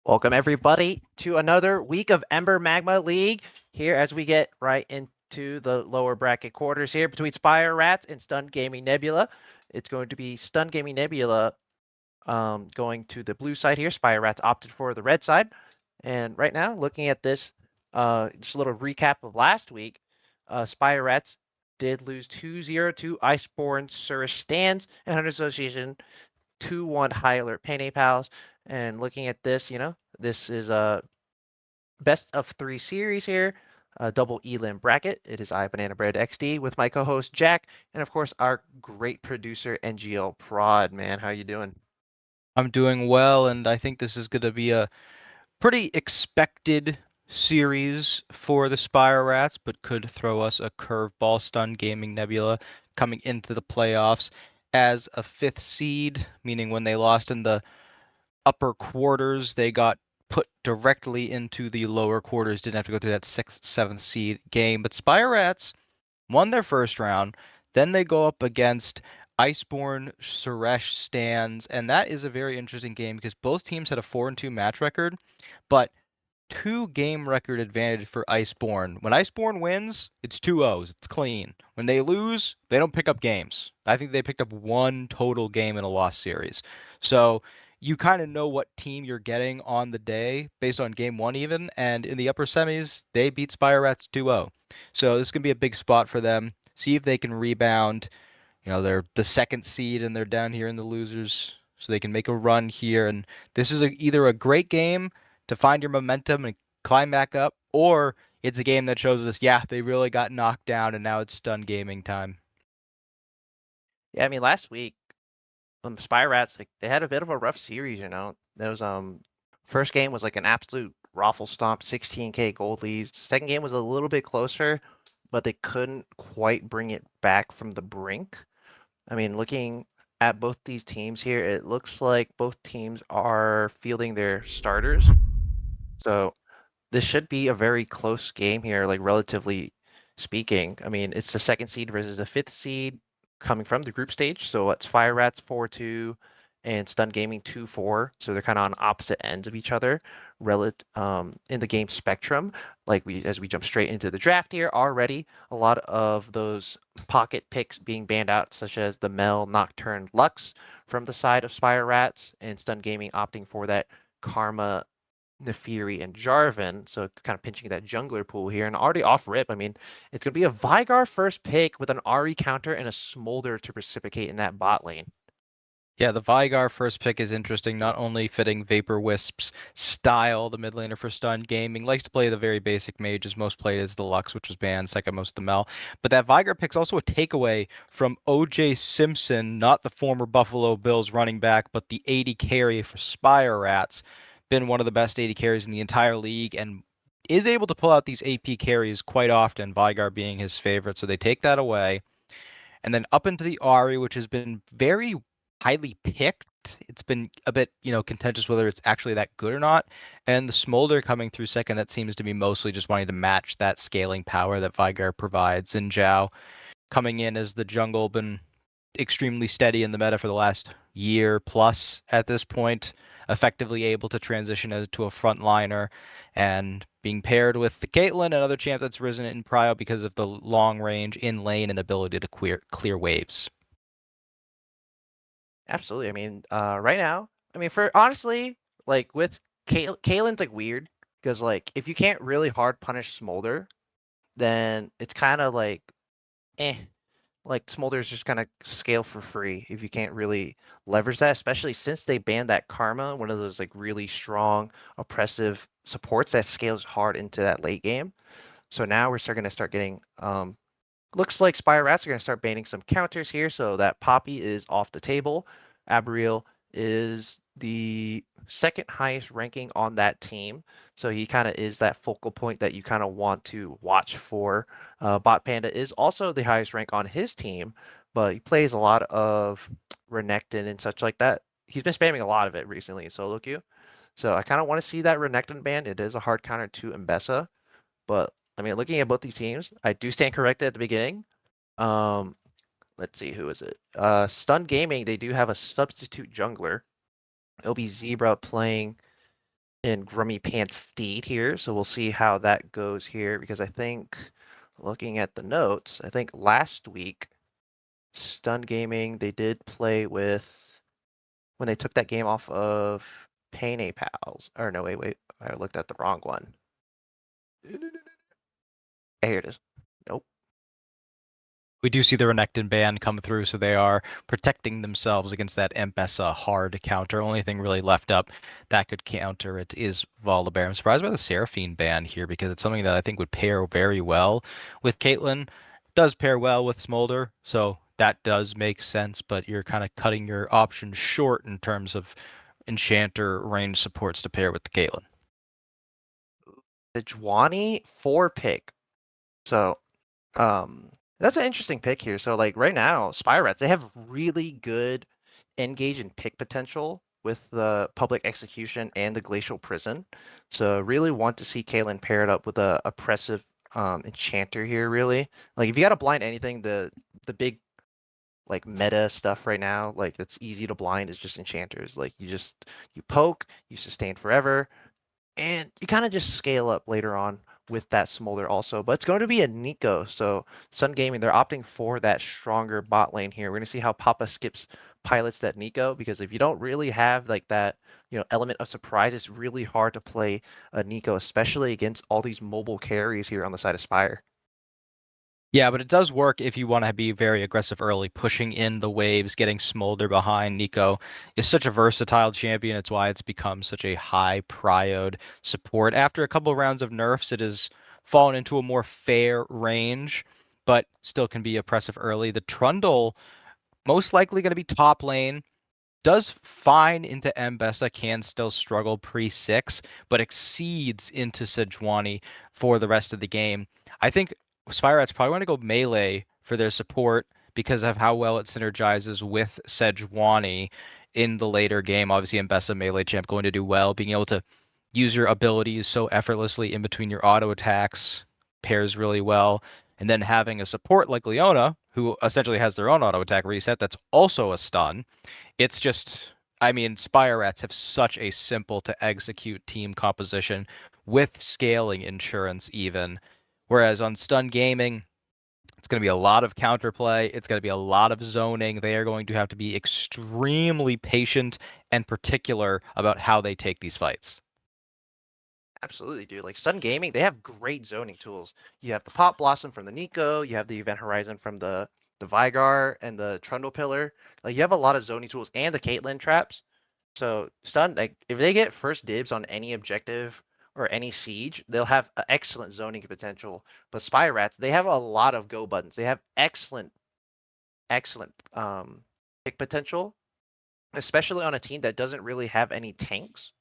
Welcome everybody to another week of Ember Magma League here as we get right into the lower bracket quarters here between Spire Rats and Stun Gaming Nebula. It's going to be Stun Gaming Nebula going to the blue side here. Spire Rats opted for the red side. And right now, looking at this, just a little recap of last week, Spire Rats did lose 2-0 to Iceborne Surish Stands and Hunter Association 2-1 High Alert Pain Pals. And looking at this, this is a best of 3 series here, a double elim bracket. It is I, Banana Bread XD, with my co-host Jack, and of course our great producer NGL Prod. Man, how you doing? I'm doing well, and I think this is going to be a pretty expected series for the Spire Rats, but could throw us a curveball. Stun Gaming Nebula coming into the playoffs as a fifth seed, meaning when they lost in the upper quarters, they got put directly into the lower quarters, didn't have to go through that sixth, seventh seed game. But Spire Rats won their first round. Then they go up against Iceborne Suresh Stands, and that is a very interesting game because both teams had a 4-2 match record, but two game record advantage for Iceborne. When Iceborne wins, it's 2-0s. It's clean. When they lose, they don't pick up games. I think they picked up one total game in a loss series. So you kind of know what team you're getting on the day based on game one even. And in the upper semis, they beat Spire Rats 2-0. So this is going to be a big spot for them. See if they can rebound. They're the second seed and they're down here in the losers. So they can make a run here. And this is either a great game to find your momentum and climb back up, or it's a game that shows us, yeah, they really got knocked down and now it's stun gaming time. Yeah, I mean last week, Spire Rats they had a bit of a rough series. There was first game was like an absolute raffle stomp, 16k gold leads. Second game was a little bit closer, but they couldn't quite bring it back from the brink. I mean, looking at both these teams here, it looks like both teams are fielding their starters. So this should be a very close game here, like relatively speaking. I mean, it's the second seed versus the fifth seed coming from the group stage. So it's Fire Rats 4-2 and Stun Gaming 2-4. So they're kind of on opposite ends of each other in the game spectrum. Like as we jump straight into the draft here already, a lot of those pocket picks being banned out, such as the Mel Nocturne Lux from the side of Spire Rats, and Stun Gaming opting for that Karma Nefiri and Jarvan, so kind of pinching that jungler pool here. And already off rip, I mean, it's going to be a Vigar first pick with an Ari counter and a Smolder to precipitate in that bot lane. Yeah, the Vigar first pick is interesting, not only fitting Vapor Wisp's style, the mid laner for stun gaming, likes to play the very basic mage, as most played as the Lux, which was banned, second most the Mel. But that Vigar pick's also a takeaway from OJ Simpson, not the former Buffalo Bills running back, but the 80 carry for Spire Rats. Been one of the best 80 carries in the entire league and is able to pull out these AP carries quite often, Vigar being his favorite. So they take that away. And then up into the Ari, which has been very highly picked. It's been a bit, contentious whether it's actually that good or not. And the Smolder coming through second, that seems to be mostly just wanting to match that scaling power that Vigar provides. And Zhao coming in as the jungle, been extremely steady in the meta for the last year plus at this point, effectively able to transition to a frontliner and being paired with the Caitlyn, another champ that's risen in prio because of the long range in lane and ability to clear waves. Absolutely. I mean, right now, I mean, for honestly, like with Kalen's like weird because like if you can't really hard punish Smolder, then it's kind of like eh. Like Smolder's just gonna scale for free if you can't really leverage that, especially since they banned that Karma, one of those like really strong, oppressive supports that scales hard into that late game. So now we're starting to start getting looks like Spire Rats are gonna start banning some counters here, so that Poppy is off the table. Abriel is the second highest ranking on that team. So he kind of is that focal point that you kind of want to watch for. Bot Panda is also the highest rank on his team, but he plays a lot of Renekton and such like that. He's been spamming a lot of it recently in solo queue. So I kind of want to see that Renekton ban. It is a hard counter to Mbessa, but I mean, looking at both these teams, I do stand corrected at the beginning. Um, let's see, who is it? Stun Gaming, they do have a substitute jungler. It'll be Zebra playing in Grummy Pants Steed here, so we'll see how that goes here, because I think, looking at the notes, I think last week, Stun Gaming, they did play with, when they took that game off of Pain A Pals, or no, wait, I looked at the wrong one. Here it is. Nope. We do see the Renekton ban come through, so they are protecting themselves against that Mbessa hard counter. Only thing really left up that could counter it is Volibear. I'm surprised by the Seraphine ban here because it's something that I think would pair very well with Caitlyn. Does pair well with Smolder, so that does make sense, but you're kind of cutting your options short in terms of Enchanter range supports to pair with the Caitlyn. The Juani 4 pick. So, that's an interesting pick here. So, like, right now, Spire they have really good engage and pick potential with the Public Execution and the Glacial Prison. So, really want to see Caitlyn paired up with a oppressive Enchanter here, really. Like, if you gotta blind anything, the big, like, meta stuff right now, like, that's easy to blind is just Enchanters. Like, you poke, you sustain forever, and you kind of just scale up later on with that Smolder also. But it's going to be a Nico. So Sun Gaming, they're opting for that stronger bot lane here. We're going to see how Papa skips pilots that Nico, because if you don't really have like that, element of surprise, it's really hard to play a Nico, especially against all these mobile carries here on the side of Spire. Yeah, but it does work if you want to be very aggressive early, pushing in the waves, getting Smolder behind. Nico is such a versatile champion. It's why it's become such a high prioed support. After a couple of rounds of nerfs, it has fallen into a more fair range, but still can be oppressive early. The Trundle, most likely going to be top lane, does fine into Mbessa, can still struggle pre-6, but exceeds into Sejuani for the rest of the game. I think Spirats probably want to go melee for their support because of how well it synergizes with Sejuani in the later game. Obviously, Mbessa melee champ going to do well, being able to use your abilities so effortlessly in between your auto attacks pairs really well. And then having a support like Leona, who essentially has their own auto attack reset, that's also a stun. It's just, I mean, Spire Rats have such a simple to execute team composition with scaling insurance even. Whereas on Stun Gaming, it's going to be a lot of counterplay. It's going to be a lot of zoning. They are going to have to be extremely patient and particular about how they take these fights. Absolutely, dude. Like Sun Gaming, they have great zoning tools. You have the Pop Blossom from the Nico, you have the Event Horizon from the Vigar and the Trundle Pillar. Like you have a lot of zoning tools and the Caitlyn traps. So Stun, like if they get first dibs on any objective or any siege, they'll have excellent zoning potential. But Spy Rats, they have a lot of go buttons. They have excellent pick potential, especially on a team that doesn't really have any tanks.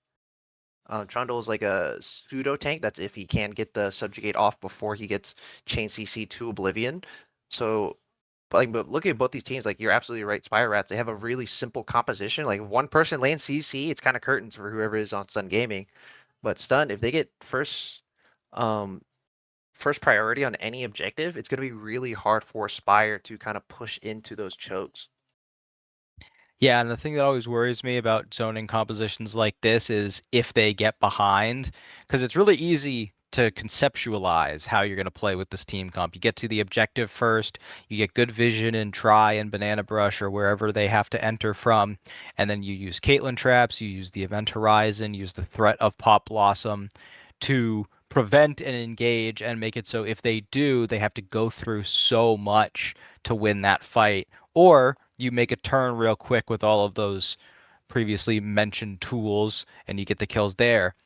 Trundle is like a pseudo tank. That's if he can get the subjugate off before he gets chain CC to Oblivion. So, but looking at both these teams, like you're absolutely right. Spire Rats, they have a really simple composition. Like if one person lands CC, it's kind of curtains for whoever is on Stun Gaming. But Stun, if they get um, first priority on any objective, it's going to be really hard for Spire to kind of push into those chokes. Yeah, and the thing that always worries me about zoning compositions like this is if they get behind, because it's really easy to conceptualize how you're going to play with this team comp. You get to the objective first, you get good vision in Try and Banana Brush or wherever they have to enter from, and then you use Caitlyn traps, you use the Event Horizon, use the threat of Pop Blossom to prevent and engage and make it so if they do, they have to go through so much to win that fight. Or you make a turn real quick with all of those previously mentioned tools and you get the kills there.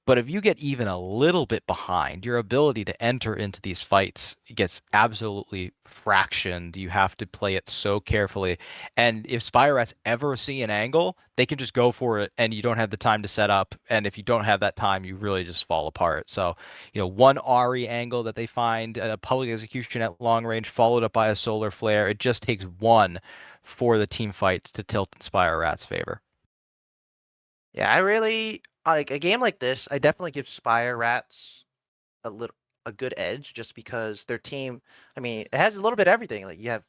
But if you get even a little bit behind, your ability to enter into these fights gets absolutely fractioned. You have to play it so carefully. And if Spirats ever see an angle, they can just go for it and you don't have the time to set up. And if you don't have that time, you really just fall apart. So, one Ari angle that they find, a public execution at long range, followed up by a solar flare, it just takes one for the team fights to tilt in Spirats' favor. Yeah, I really like a game like this. I definitely give Spire Rats a good edge just because their team, I mean, it has a little bit of everything. Like you have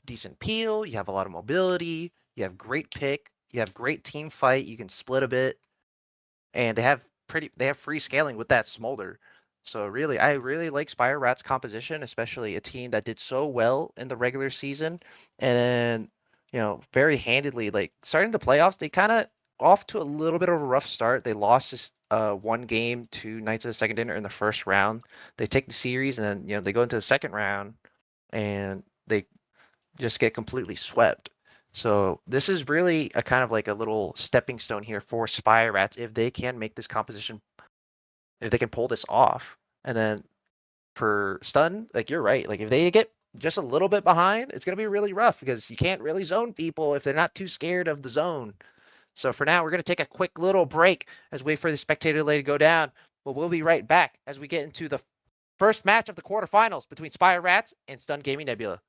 decent peel, you have a lot of mobility, you have great pick, you have great team fight, you can split a bit, and they have they have free scaling with that smolder. So really, I really like Spire Rat's composition, especially a team that did so well in the regular season, and very handedly, like starting the playoffs, they kind of off to a little bit of a rough start. They lost this one game to Knights of the Second Dinner in the first round. They take the series, and then they go into the second round, and they just get completely swept. So this is really a kind of like a little stepping stone here for Spire Rats if they can make this composition, if they can pull this off. And then for Stun, like you're right, like if they get just a little bit behind, it's gonna be really rough because you can't really zone people if they're not too scared of the zone. So for now, we're gonna take a quick little break as we wait for the spectator delay to go down. But we'll be right back as we get into the first match of the quarterfinals between Spire Rats and Stun Gaming Nebula.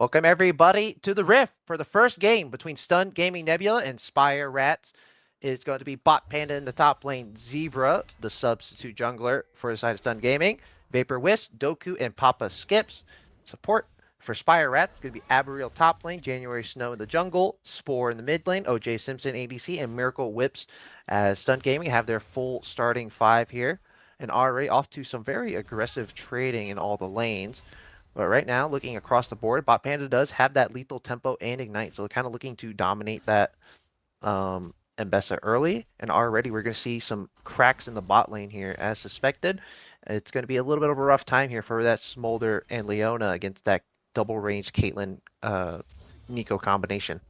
Welcome everybody to the Rift for the first game between Stun Gaming Nebula and Spire Rats. It's going to be Bot Panda in the top lane, Zebra, the substitute jungler for the side of Stun Gaming, Vapor Wisp, Doku, and Papa Skips. Support for Spire Rats it's going to be Abriel top lane, January Snow in the jungle, Spore in the mid lane, OJ Simpson ADC, and Miracle Whips as Stun Gaming have their full starting five here. And already off to some very aggressive trading in all the lanes. But right now, looking across the board, Bot Panda does have that lethal tempo and ignite, so kind of looking to dominate that Mbessa early. And already we're going to see some cracks in the bot lane here, as suspected. It's going to be a little bit of a rough time here for that Smolder and Leona against that double range Caitlyn Nico combination.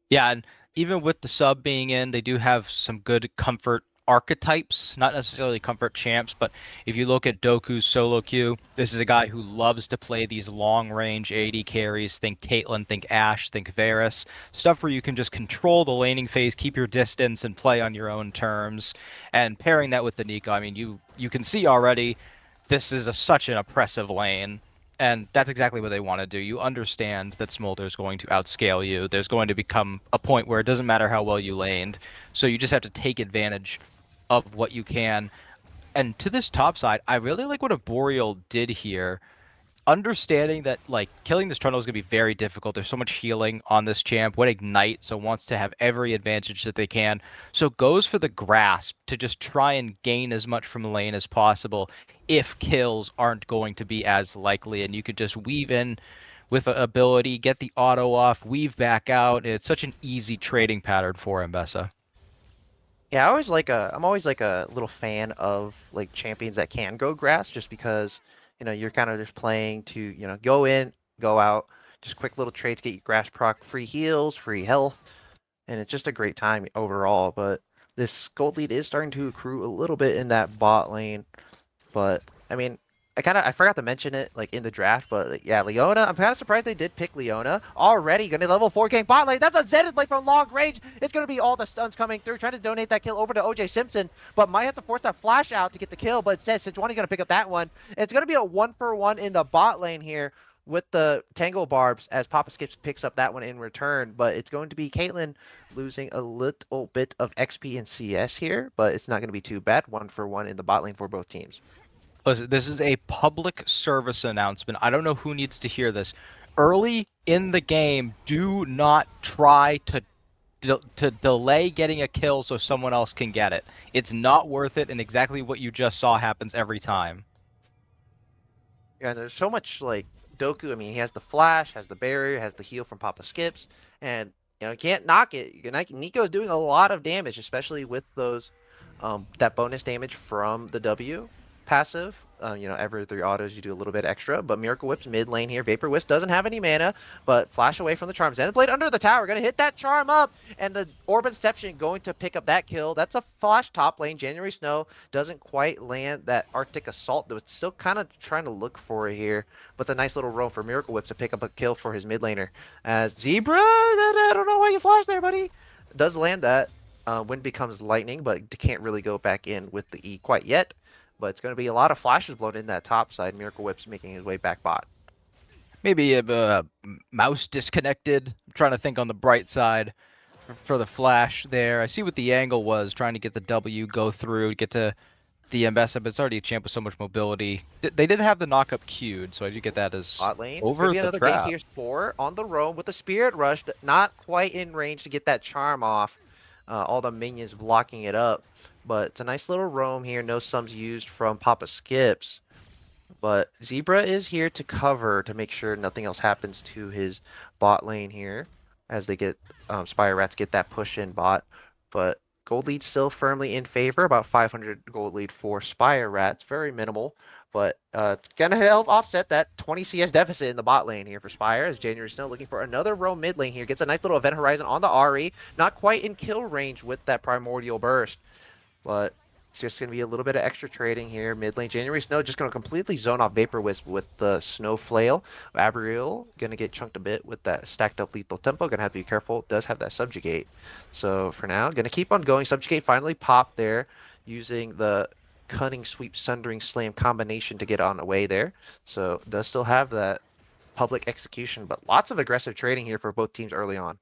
Yeah, and even with the sub being in, they do have some good comfort archetypes, not necessarily comfort champs, but if you look at Doku's solo queue, this is a guy who loves to play these long range AD carries. Think Caitlyn, think Ashe, think Varus. Stuff where you can just control the laning phase, keep your distance, and play on your own terms. And pairing that with the Nico, I mean, you can see already this is such an oppressive lane. And that's exactly what they want to do. You understand that Smolder is going to outscale you. There's going to become a point where it doesn't matter how well you laned. So you just have to take advantage of what you can. And to this top side, I really like what a Boreal did here, understanding that like killing this Trundle is going to be very difficult. There's so much healing on this champ. What Ignite, so wants to have every advantage that they can. So goes for the grasp to just try and gain as much from the lane as possible if kills aren't going to be as likely. And you could just weave in with the ability, get the auto off, weave back out. It's such an easy trading pattern for Mbessa. Yeah, I'm always like a little fan of like champions that can go grass, just because you're kind of just playing to go in, go out, just quick little trades, get you grass proc, free heals, free health, and it's just a great time overall. But this gold lead is starting to accrue a little bit in that bot lane. But I mean, I forgot to mention it like in the draft, but like, yeah, Leona. I'm kind of surprised they did pick Leona already. Gonna level 4 gang bot lane. That's a Zenith blade from long range. It's gonna be all the stuns coming through, trying to donate that kill over to OJ Simpson, but might have to force that flash out to get the kill. But it says Sejuani's gonna pick up that one. It's gonna be a 1-for-1 in the bot lane here with the Tangle Barbs as Papa Skips picks up that one in return. But it's going to be Caitlyn losing a little bit of XP and CS here, but it's not going to be too bad. 1-for-1 in the bot lane for both teams. Listen, this is a public service announcement. I don't know who needs to hear this. Early in the game, do not try to delay getting a kill so someone else can get it. It's not worth it, and exactly what you just saw happens every time. Yeah, and there's so much like Doku. I mean, he has the flash, has the barrier, has the heal from Papa Skips, and you can't knock it. Nico's doing a lot of damage, especially with those that bonus damage from the W passive. Every 3 autos you do a little bit extra. But Miracle Whip's mid lane here. Vapor Wisp doesn't have any mana, but flash away from the charm. Zenith Blade under the tower, gonna hit that charm up, and the Orb Inception going to pick up that kill. That's a flash top lane. January Snow doesn't quite land that Arctic Assault, though it's still kind of trying to look for it here. But the nice little roam for Miracle Whip to pick up a kill for his mid laner. As Zebra, I don't know why you flashed there, buddy. Does land that. Wind becomes lightning, but can't really go back in with the E quite yet. But it's going to be a lot of flashes blown in that top side. Miracle Whip's making his way back bot. Maybe a mouse disconnected. I'm trying to think on the bright side for the flash there. I see what the angle was, trying to get the W, go through, get to the Mbessa, but it's already a champ with so much mobility. They did have the knockup queued, so I do get that as Bot lane. It's going over to be the another gank trap. here. Spore on the roam with the Spirit Rush. Not quite in range to get that charm off. All the minions blocking it up. But it's a nice little roam here. No sums used from Papa Skips. But Zebra is here to cover to make sure nothing else happens to his bot lane here as they get Spire Rats get that push in bot. But gold lead still firmly in favor, about 500 gold lead for Spire Rats, very minimal. But it's gonna help offset that 20 CS deficit in the bot lane here for Spire as January Snow looking for another roam mid lane here. Gets a nice little Event Horizon on the Ahri, not quite in kill range with that Primordial Burst. But it's just going to be a little bit of extra trading here. Mid lane, January Snow just going to completely zone off Vapor Wisp with the Snow Flail. Abriel going to get chunked a bit with that stacked up lethal tempo. Going to have to be careful. Does have that Subjugate. So for now, going to keep on going. Subjugate finally popped there using the Cunning Sweep Sundering Slam combination to get on away there. So does still have that public execution, but lots of aggressive trading here for both teams early on.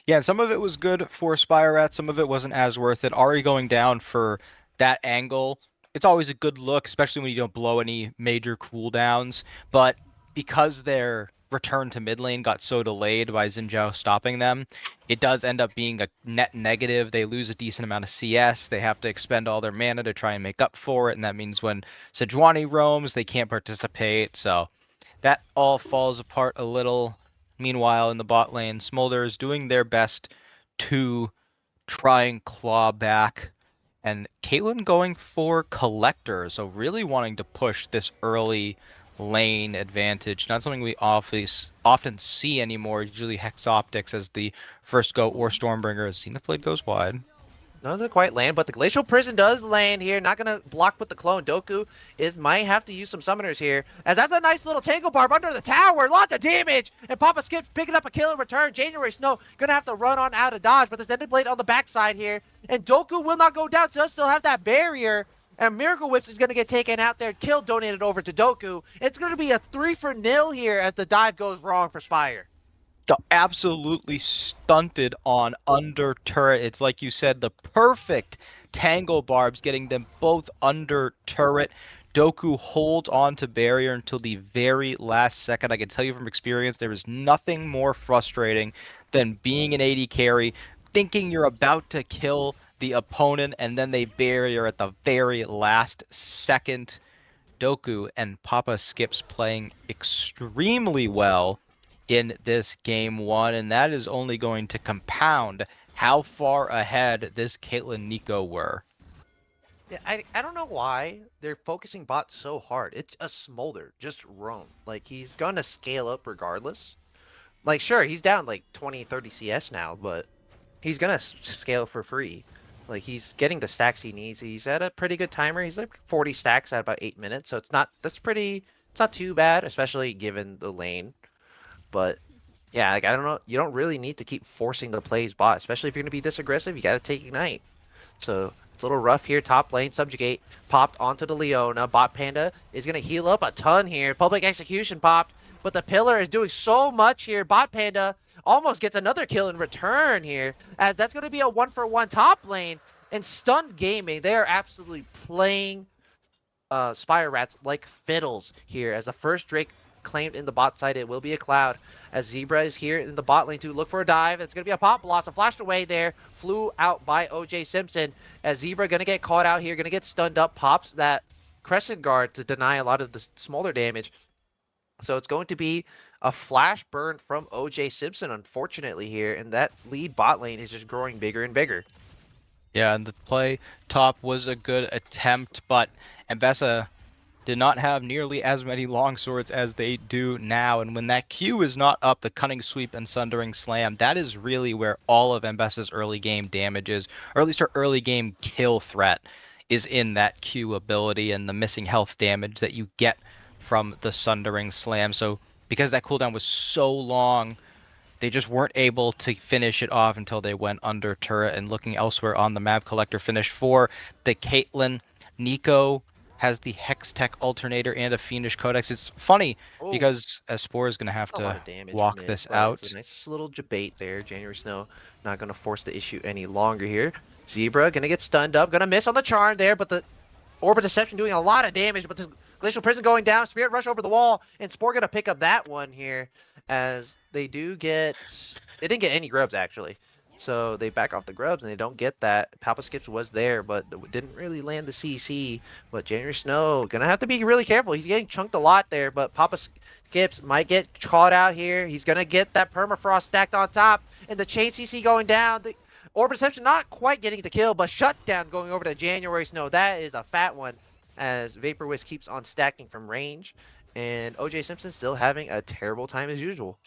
Yeah, and some of it was good for Spire Rats, some of it wasn't as worth it. Already going down for that angle, it's always a good look, especially when you don't blow any major cooldowns. But because their return to mid lane got so delayed by Xin Zhao stopping them, it does end up being a net negative. They lose a decent amount of CS. They have to expend all their mana to try and make up for it, and that means when Sejuani roams, they can't participate. So that all falls apart a little. Meanwhile, in the bot lane, Smolder is doing their best to try and claw back. And Caitlyn going for Collector, so really wanting to push this early lane advantage. Not something we often see anymore. Usually Hex Optics as the first go or Stormbringer as Zenith Blade goes wide. None doesn't quite land, but the Glacial Prison does land here. Not gonna block with the clone. Doku might have to use some summoners here, as that's a nice little Tangle Barb under the tower. Lots of damage, and Papa Skip picking up a kill in return. January Snow gonna have to run on out of dodge, but there's Ended Blade on the backside here, and Doku will not go down. Does still have that barrier, and Miracle Whips is gonna get taken out there. Kill donated over to Doku. It's gonna be a 3-for-0 here as the dive goes wrong for Spire. Got absolutely stunted on under turret. It's like you said, the perfect tangle barbs, getting them both under turret. Doku holds on to barrier until the very last second. I can tell you from experience, there is nothing more frustrating than being an AD carry, thinking you're about to kill the opponent, and then they barrier at the very last second. Doku and Papa Skips playing extremely well in this game one, and that is only going to compound how far ahead this Caitlyn Nico were. Yeah, I don't know why they're focusing bot so hard. It's a Smolder, just roam. Like, he's gonna scale up regardless. Like, sure, he's down like 20, 30 CS now, but he's gonna scale for free. Like, he's getting the stacks he needs. He's at a pretty good timer. He's like 40 stacks at about 8 minutes, so it's not too bad, especially given the lane. But yeah, like, I don't know, you don't really need to keep forcing the plays bot, especially if you're gonna be this aggressive. You gotta take Ignite. So it's a little rough here. Top lane, Subjugate popped onto the Leona. Bot Panda is going to heal up a ton here. Public Execution popped, but the Pillar is doing so much here. Bot Panda almost gets another kill in return here, as that's going to be a 1-for-1 top lane. And Stunned Gaming, they are absolutely playing Spire Rats like fiddles here, as the first Drake claimed in the bot side. It will be a Cloud, as Zebra is here in the bot lane to look for a dive. It's going to be a Pop Blossom, flashed away there, flew out by OJ Simpson, as Zebra going to get caught out here, going to get stunned up, pops that Crescent Guard to deny a lot of the smaller damage. So it's going to be a flash burn from OJ Simpson, unfortunately, here, and that lead bot lane is just growing bigger and bigger. Yeah, and the play top was a good attempt, but Mbessa did not have nearly as many longswords as they do now. And when that Q is not up, the Cunning Sweep and Sundering Slam, that is really where all of Mbessa's early game damage is, or at least her early game kill threat is in that Q ability and the missing health damage that you get from the Sundering Slam. So because that cooldown was so long, they just weren't able to finish it off until they went under turret. And looking elsewhere on the map, Collector finished for the Caitlyn. Nico has the Hextech Alternator and a Fiendish Codex. It's funny Oh, because Spore is going to have a lot to of damage walk missed, this but it's out. a nice little debate there. January Snow not going to force the issue any longer here. Zebra going to get stunned up, going to miss on the charm there, but the Orbit Deception doing a lot of damage, but the Glacial Prison going down, Spirit Rush over the wall, and Spore going to pick up that one here, as they didn't get any grubs actually. So they back off the grubs and they don't get that. Papa Skips was there, but didn't really land the CC. But January Snow gonna have to be really careful. He's getting chunked a lot there, but Papa Skips might get caught out here. He's gonna get that permafrost stacked on top, and the chain CC going down. The Orb Reception not quite getting the kill, but Shutdown going over to January Snow. That is a fat one, as Vapor Wisp keeps on stacking from range, and OJ Simpson still having a terrible time as usual.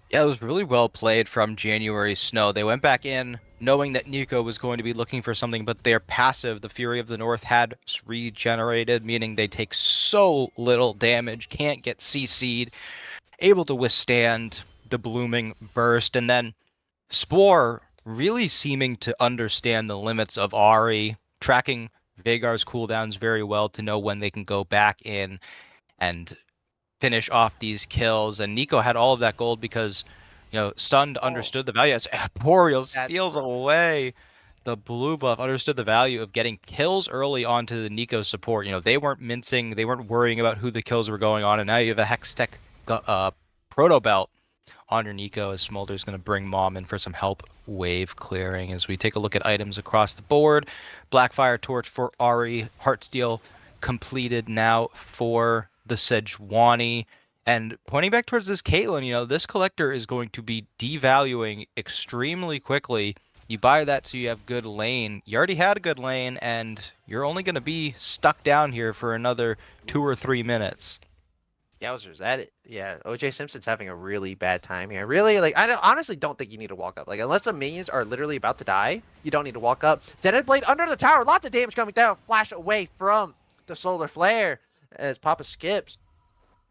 Yeah, it was really well played from January Snow. They went back in knowing that Nico was going to be looking for something, but their passive, the Fury of the North, had regenerated, meaning they take so little damage, can't get CC'd, able to withstand the blooming burst. And then Spore really seeming to understand the limits of Ari, tracking Vagar's cooldowns very well to know when they can go back in and finish off these kills. And Nico had all of that gold because, Stunned Oh, understood the value. As Boreal that's steals rough. away the blue buff, understood the value of getting kills early onto the Nico support. They weren't mincing, they weren't worrying about who the kills were going on, and now you have a Hextech proto belt on your Nico as Smolder's going to bring Mom in for some help wave clearing. As we take a look at items across the board, Blackfire Torch for Ari, Heartsteel completed now for the Sejuani. And pointing back towards this Caitlyn, this collector is going to be devaluing extremely quickly. You buy that so you have good lane. You already had a good lane, and you're only going to be stuck down here for another 2 or 3 minutes. Yowzers, that it. Yeah, OJ Simpson's having a really bad time here. Really, like honestly don't think you need to walk up. Like unless the minions are literally about to die, you don't need to walk up. Zenith Blade under the tower, lots of damage coming down. Flash away from the solar flare as Papa skips.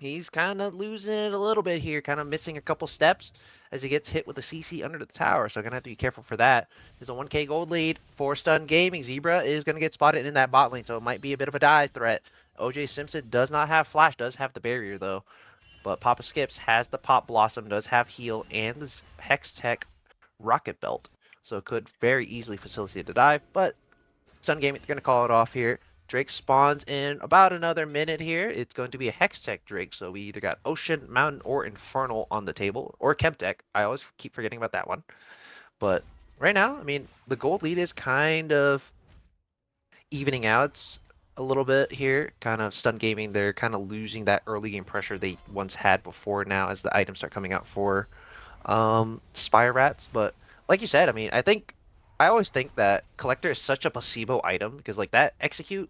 He's kind of losing it a little bit here, kind of missing a couple steps as he gets hit with the CC under the tower. So gonna have to be careful for that. There's a 1K gold lead for Stun Gaming. Zebra is gonna get spotted in that bot lane, so it might be a bit of a die threat. OJ Simpson does not have flash, does have the barrier though. But Papa Skips has the Pop Blossom, does have heal, and the Hex Tech Rocket Belt. So it could very easily facilitate the dive, but Sun Gaming, they're going to call it off here. Drake spawns in about another minute here. It's going to be a Hextech Drake, so we either got Ocean, Mountain, or Infernal on the table, or Chemtech. I always keep forgetting about that one. But right now, I mean, the gold lead is kind of evening out a little bit here. Kind of Stun Gaming, they're kind of losing that early game pressure they once had before now as the items start coming out for Spire Rats. But like you said, I mean, I always think that Collector is such a placebo item because like that Execute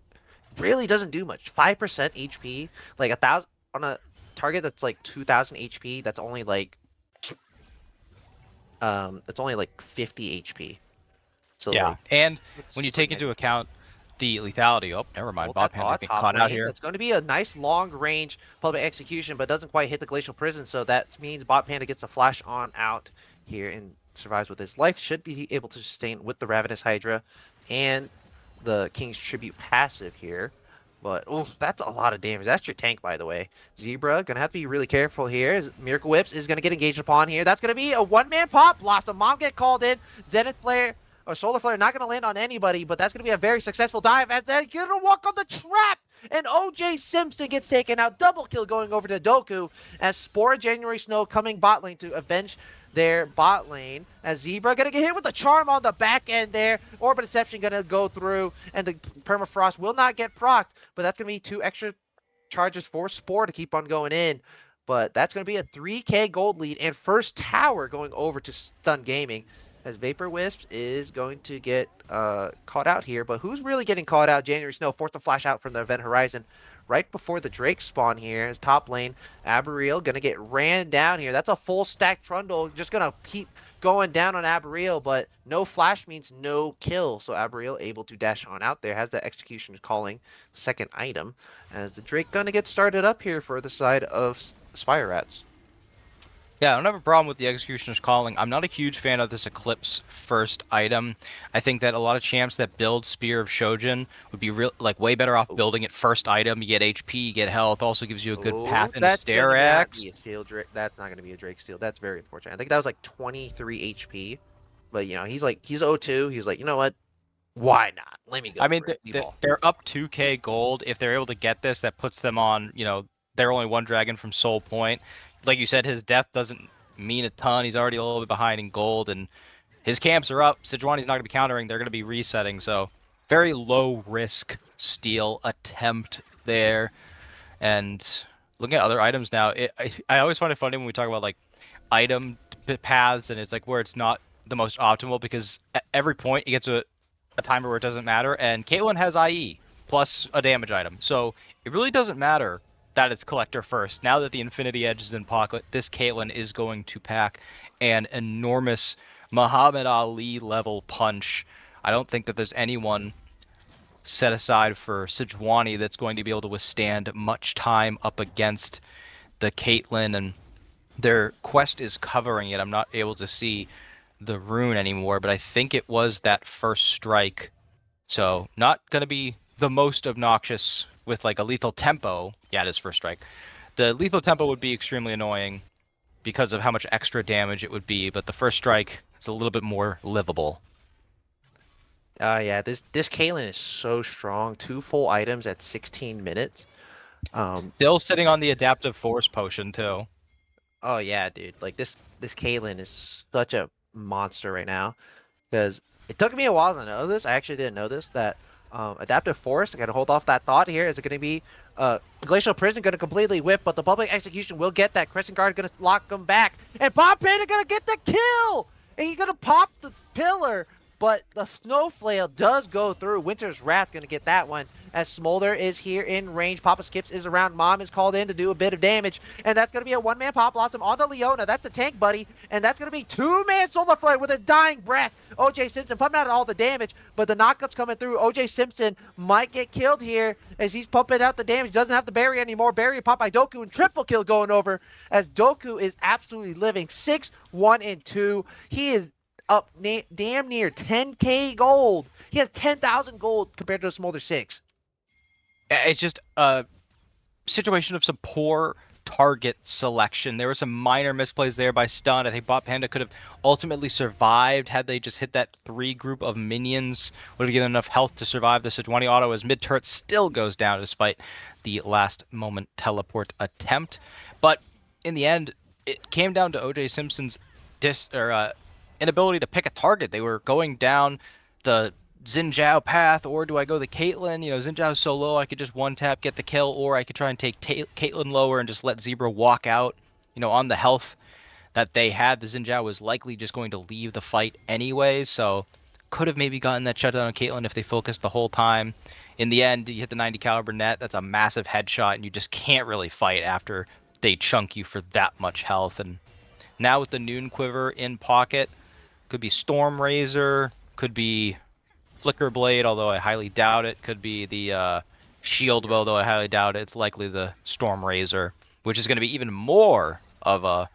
really doesn't do much. 5% HP, like 1,000 on a target that's like 2,000 HP. That's only like 50 HP. So Yeah, like and it's when you super take into negative. account the lethality, oh, never mind, Well, Bob that Panda getting top caught out lane, here. that's going to be a nice long range public execution, but doesn't quite hit the Glacial Prison, so that means Bot Panda gets a flash on out here and survives with his life. Should be able to sustain with the Ravenous Hydra and the King's Tribute passive here. But, oh, that's a lot of damage. That's your tank, by the way. Zebra, gonna have to be really careful here. Miracle Whips is gonna get engaged upon here. That's gonna be a one-man pop. Blossom Mom get called in. Zenith Flare or Solar Flare not gonna land on anybody, but that's gonna be a very successful dive as they're gonna walk on the trap. And OJ Simpson gets taken out. Double kill going over to Doku as Spore January Snow coming bot lane to avenge their bot lane. As Zebra gonna get hit with a charm on the back end there. Orbit Deception gonna go through, and the Permafrost will not get procced, but that's gonna be 2 extra charges for Spore to keep on going in. But that's going to be a 3K gold lead and first tower going over to Stun Gaming as Vapor Wisp is going to get caught out here. But who's really getting caught out? January Snow forced to flash out from the Event Horizon right before the Drake spawn here. As top lane, Aboriel going to get ran down here. That's a full stack Trundle. Just going to keep going down on Aboriel, but no flash means no kill. So Aboriel able to dash on out there. Has the execution calling second item. As the Drake going to get started up here for the side of Spire Rats. Yeah, I don't have a problem with the Executioner's Calling. I'm not a huge fan of this Eclipse first item. I think that a lot of champs that build Spear of Shojin would be way better off building it first item. You get HP, you get health, also gives you a good path Oh, into that's gonna not Stereax. be a steel Drake. That's not gonna be a Drake steal. That's very unfortunate. I think that was like 23 HP. But you know, he's 0-2. He's like, you know what? Why not? Let me I go mean, for it. Evolve. they're up 2k gold. If they're able to get this, that puts them on, they're only one dragon from Soul Point. Like you said, his death doesn't mean a ton. He's already a little bit behind in gold, and his camps are up. Sejuani's not going to be countering. They're going to be resetting. So very low risk steal attempt there. And looking at other items now, I always find it funny when we talk about like item paths, and it's like where it's not the most optimal because at every point you get to a timer where it doesn't matter. And Caitlyn has IE plus a damage item, so it really doesn't matter that it's collector first. Now that the Infinity Edge is in pocket, this Caitlyn is going to pack an enormous Muhammad Ali level punch. I don't think that there's anyone set aside for Sejuani that's going to be able to withstand much time up against the Caitlyn, and their quest is covering it. I'm not able to see the rune anymore, but I think it was that first strike. So not going to be the most obnoxious with like a lethal tempo. Yeah, it is first strike. The lethal tempo would be extremely annoying because of how much extra damage it would be, but the first strike is a little bit more livable. Yeah, this Caitlyn is so strong. 2 full items at 16 minutes. Still sitting on the adaptive force potion too. Oh yeah, dude. Like this Caitlyn is such a monster right now. Because it took me a while to know this. I actually didn't know this, that Adaptive Force, I gotta hold off that thought here. Is it gonna be Glacial Prison gonna completely whip, but the public execution will get that. Crescent Guard gonna lock them back. And Pop Panda gonna get the kill! And he's gonna pop the pillar, but the Snowflake does go through. Winter's Wrath gonna get that one. As Smolder is here in range. Papa Skips is around. Mom is called in to do a bit of damage. And that's going to be a one-man Pop Blossom onto Leona. That's a tank, buddy. And that's going to be two-man Solar Flare with a dying breath. OJ Simpson pumping out all the damage, but the knockup's coming through. OJ Simpson might get killed here as he's pumping out the damage. Doesn't have the barrier anymore. Barrier pop by Doku and triple kill going over as Doku is absolutely living. 6, 1, and 2. He is up damn near 10k gold. He has 10,000 gold compared to a Smolder 6. It's just a situation of some poor target selection. There were some minor misplays there by Stun. I think Bot Panda could have ultimately survived had they just hit that 3 group of minions. Would have given enough health to survive the Sejuani auto as mid turret still goes down despite the last moment teleport attempt. But in the end, it came down to OJ Simpson's inability to pick a target. They were going down the Xin Zhao path, or do I go the Caitlyn? Xin Zhao's so low I could just one tap, get the kill, or I could try and take Caitlyn lower and just let Zebra walk out, on the health that they had. The Xin Zhao was likely just going to leave the fight anyway, so could have maybe gotten that shutdown on Caitlyn if they focused the whole time. In the end, you hit the 90 caliber net, that's a massive headshot, and you just can't really fight after they chunk you for that much health. And now with the Noon Quiver in pocket, could be Storm Razor, could be Flicker Blade, although I highly doubt it. Could be the Shield Bow, though I highly doubt it. It's likely the Storm Razor, which is going to be even more of a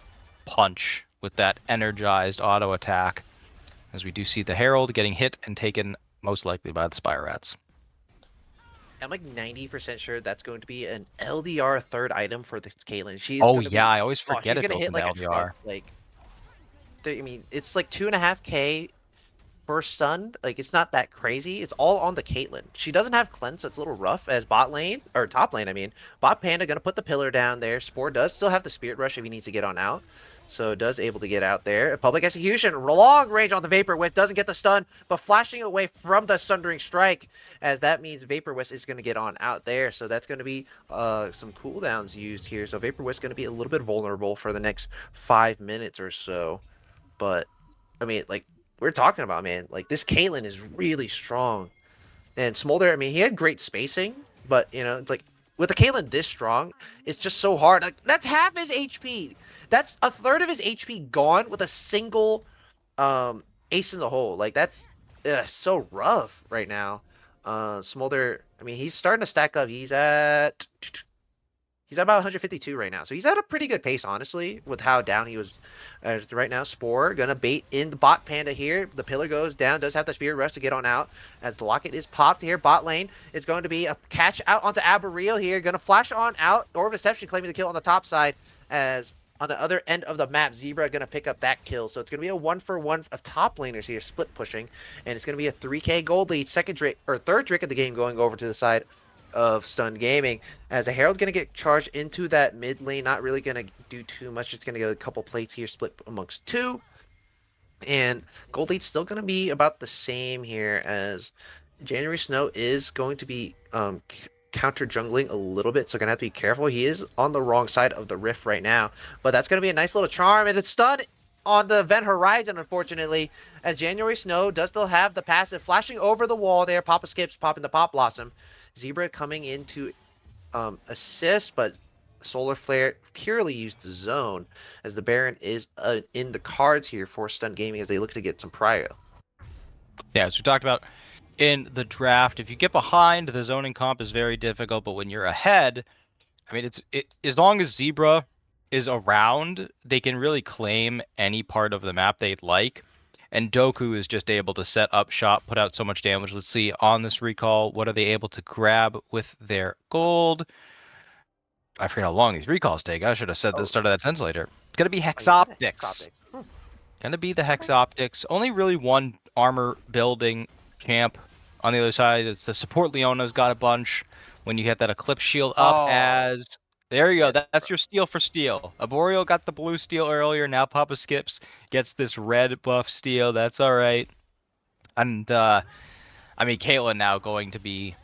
punch with that energized auto attack, as we do see the Herald getting hit and taken most likely by the Spire Rats. I'm like 90% sure that's going to be an LDR third item for this Caitlyn. She's Oh gonna yeah, be, I always forget she's it gonna goes hit into like a LDR. truck. Like, I mean, it's like 2.5k for stun. Like, it's not that crazy. It's all on the Caitlyn. She doesn't have cleanse, so it's a little rough as bot lane, or top lane, I mean. Bot Panda gonna put the pillar down there. Spore does still have the Spirit Rush if he needs to get on out. So does able to get out there. Public execution, long range on the Vapor Wisp, doesn't get the stun, but flashing away from the Sundering Strike, as that means Vapor Wisp is going to get on out there. So that's going to be some cooldowns used here. So Vapor Wisp is going to be a little bit vulnerable for the next 5 minutes or so. But, I mean, like, we're talking about, man, like, this Caitlyn is really strong. And Smolder, I mean, he had great spacing, but, it's like, with a Caitlyn this strong, it's just so hard. Like, that's half his HP. That's a third of his HP gone with a single ace in the hole. Like, that's so rough right now. Smolder, I mean, he's starting to stack up. He's at about 152 right now. So he's at a pretty good pace, honestly, with how down he was right now. Spore gonna bait in the bot Panda here. The pillar goes down, does have the Spirit Rush to get on out. As the locket is popped here, bot lane, it's going to be a catch out onto Aberreal here. Gonna flash on out. Orb of Deception claiming the kill on the top side, as on the other end of the map, Zebra gonna pick up that kill. So it's gonna be a 1-for-1 of top laners here, split pushing, and it's gonna be a 3k gold lead. Third Drake of the game going over to the side of Stun Gaming, as a Herald gonna get charged into that mid lane. Not really gonna do too much. Just gonna get a couple plates here, split amongst two, and gold lead's still gonna be about the same here, as January Snow is going to be counter jungling a little bit, so gonna have to be careful. He is on the wrong side of the rift right now, but that's gonna be a nice little charm, and it's stun on the Event Horizon, unfortunately, as January Snow does still have the passive flashing over the wall there. Papa Skips popping the Pop Blossom. Zebra coming in to assist, but Solar Flare purely used the zone, as the Baron is in the cards here for Stun Gaming as they look to get some prio. Yeah, as we talked about in the draft, if you get behind, the zoning comp is very difficult, but when you're ahead, I mean, as long as Zebra is around, they can really claim any part of the map they'd like. And Doku is just able to set up shop, put out so much damage. Let's see on this recall, what are they able to grab with their gold? I forget how long these recalls take. I should have said the Oh, start of that sentence later. It's gonna be oh, you said it. Hex Hexoptics. optic. Hmm. Gonna be the Hex Okay. Optics. Only really one armor building champ on the other side. It's the support Leona's got a bunch. When you get that Eclipse Shield up Oh, as... There you go. yes, That's bro. your steal for steal. Arboreal got the blue steal earlier. Now Papa Skips gets this red buff steal. That's all right. And, I mean, Caitlyn now going to be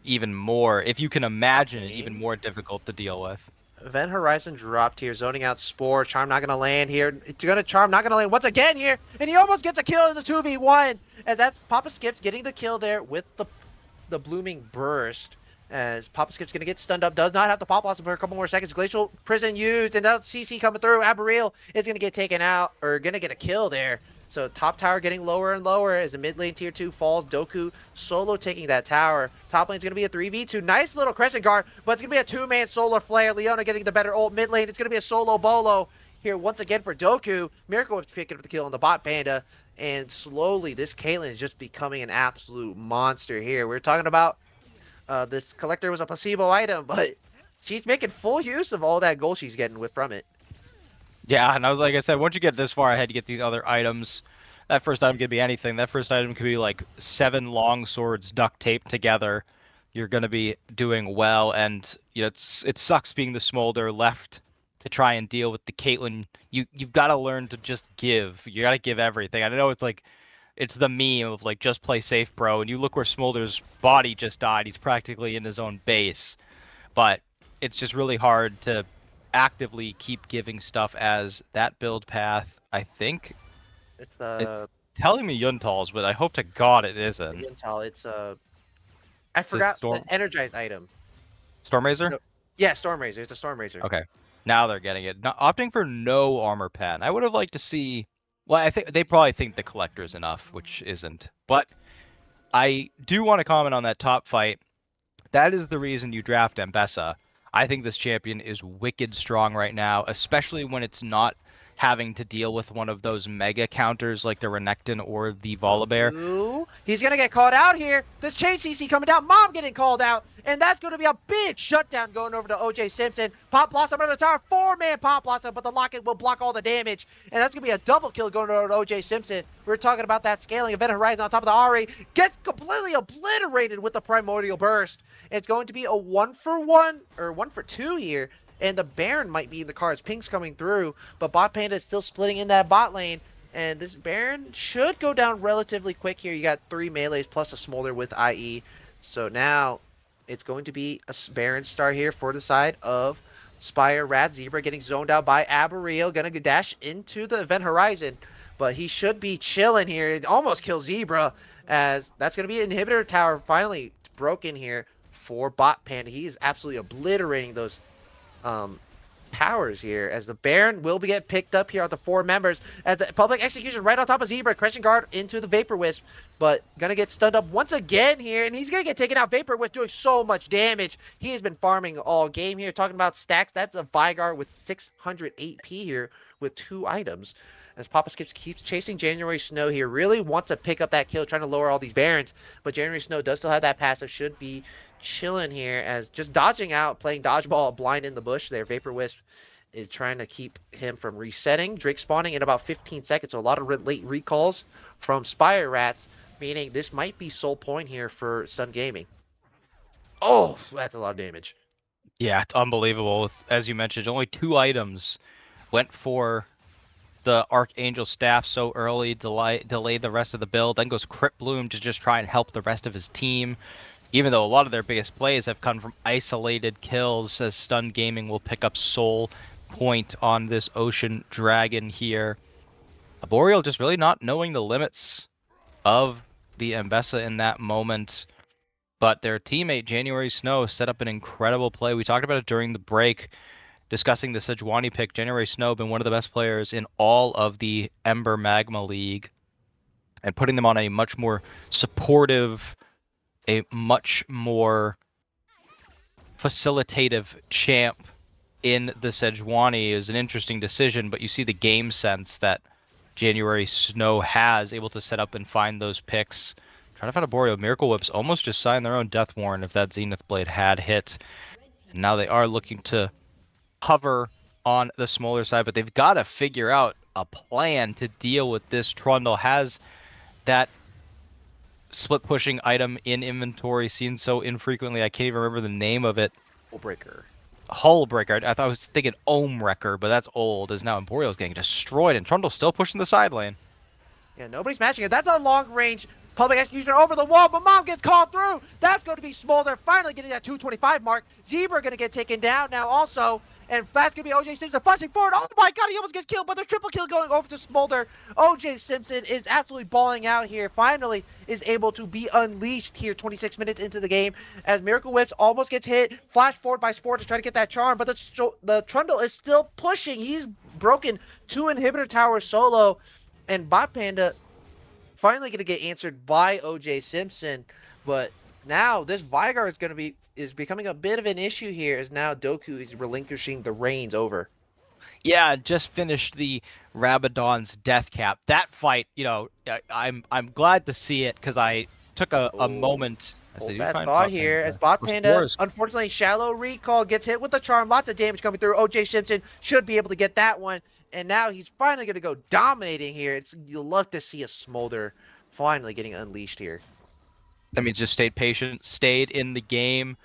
even more, if you can Top imagine it, even lane. more difficult to deal with. Event Horizon dropped here, zoning out Spore. Charm not gonna land here. It's gonna Charm not gonna land once again here, and he almost gets a kill in the 2v1. As that's Papa Skips getting the kill there with the blooming burst. As Papa Skip's gonna get stunned up, does not have the pop blossom for a couple more seconds. Glacial Prison used, and now CC coming through. Aberreel is gonna get taken out, or gonna get a kill there. So top tower getting lower and lower as the mid lane tier 2 falls. Doku solo taking that tower. Top lane's going to be a 3v2. Nice little crescent guard, but it's going to be a two-man solar flare. Leona getting the better ult. Mid lane, it's going to be a solo bolo here once again for Doku. Miracle Whip's picking up the kill on the bot panda. And slowly, this Caitlyn is just becoming an absolute monster here. We're talking about this collector was a placebo item, but she's making full use of all that gold she's getting with from it. Yeah, and I was like I said, once you get this far ahead, you get these other items. That first item could be anything. That first item could be like 7 long swords duct taped together. You're gonna be doing well, and you know it sucks being the smolder left to try and deal with the Caitlyn. You've got to learn to just give. You got to give everything. I know it's like it's the meme of like just play safe, bro. And you look where Smolder's body just died. He's practically in his own base, but it's just really hard to actively keep giving stuff as that build path. I think It's it's telling me Yuntal's, but I hope to God it you isn't. can tell it's I It's a forgot the energized item. Storm Razor? No, yeah, Storm Razor. It's a Storm Razor. Okay. Now they're getting it. Not, opting for no armor pen. I would have liked to see. Well, I think they probably think the collector is enough, which isn't. But I do want to comment on that top fight. That is the reason you draft Ambessa. I think this champion is wicked strong right now, especially when it's not having to deal with one of those mega counters like the Renekton or the Volibear. Ooh, he's gonna get called out here. This chain CC coming down. Mom getting called out, and that's gonna be a big shutdown going over to OJ Simpson. Pop Blossom under the tower, 4-man Pop Blossom, but the Locket will block all the damage, and that's gonna be a double kill going over to OJ Simpson. We're talking about that scaling Event Horizon on top of the Ari. Gets completely obliterated with the Primordial Burst. It's going to be a 1-for-1 or 1-for-2 here. And the Baron might be in the cards. Pink's coming through, but Bot Panda is still splitting in that bot lane. And this Baron should go down relatively quick here. You got 3 melees plus a Smolder with IE. So now it's going to be a Baron star here for the side of Spire. Rad Zebra getting zoned out by Aberreel. Gonna dash into the Event Horizon. But he should be chilling here. It almost kills Zebra, as that's going to be an inhibitor tower finally broken here for Bot Panda. He is absolutely obliterating those powers here, as the Baron will get picked up here on the 4 members, as the public execution right on top of Zebra. Crescent Guard into the Vapor Wisp, but gonna get stunned up once again here, and he's gonna get taken out. Vapor Wisp doing so much damage. He has been farming all game here. Talking about stacks, that's a Vigar with 608 P here with 2 items. As Papa Skips keeps chasing January Snow here, really wants to pick up that kill, trying to lower all these Barons, but January Snow does still have that passive, should be chilling here, as just dodging out, playing dodgeball blind in the bush there. Vapor Wisp is trying to keep him from resetting. Drake spawning in about 15 seconds, so a lot of late recalls from Spire Rats, meaning this might be sole point here for Sun Gaming. Oh, that's a lot of damage. Yeah, it's unbelievable. As you mentioned, only 2 items went for the Archangel staff so early, delayed the rest of the build. Then goes Crypt Bloom to just try and help the rest of his team. Even though a lot of their biggest plays have come from isolated kills, as Stun Gaming will pick up Soul Point on this Ocean Dragon here. Arboreal just really not knowing the limits of the Ambessa in that moment. But their teammate, January Snow, set up an incredible play. We talked about it during the break, discussing the Sejuani pick. January Snow been one of the best players in all of the Ember Magma League, and putting them on a much more supportive, a much more facilitative champ in the Sejuani is an interesting decision, but you see the game sense that January Snow has, able to set up and find those picks. Trying to find a Boreal. Miracle Whips almost just signed their own death warrant if that Zenith Blade had hit. And now they are looking to cover on the smaller side, but they've got to figure out a plan to deal with this. Trundle has that split pushing item in inventory seen so infrequently. I can't even remember the name of it. Breaker. Hull Breaker. I thought I was thinking Ohm Wrecker, but that's old. As now Emporial's getting destroyed, and Trundle's still pushing the side lane. Yeah, nobody's matching it. That's a long range public execution over the wall, but Mom gets called through. That's going to be Smolder finally getting that 225 mark. Zebra going to get taken down now also. And that's going to be OJ Simpson flashing forward. Oh my god, he almost gets killed, but the triple kill going over to Smolder. OJ Simpson is absolutely balling out here. Finally is able to be unleashed here 26 minutes into the game as Miracle Whips almost gets hit. Flash forward by Sport to try to get that charm, but the Trundle is still pushing. He's broken 2 inhibitor towers solo. And Bot Panda finally going to get answered by OJ Simpson, but now this Vigar is becoming a bit of an issue here as now Doku is relinquishing the reins over. Yeah, just finished the Rabadon's death cap. That fight, I'm glad to see it because I took a moment. Hold that thought here as Bot Panda, unfortunately, shallow recall gets hit with the charm. Lots of damage coming through. OJ Simpson should be able to get that one. And now he's finally going to go dominating here. You'll love to see a Smolder finally getting unleashed here. That means just stayed patient, stayed in the game.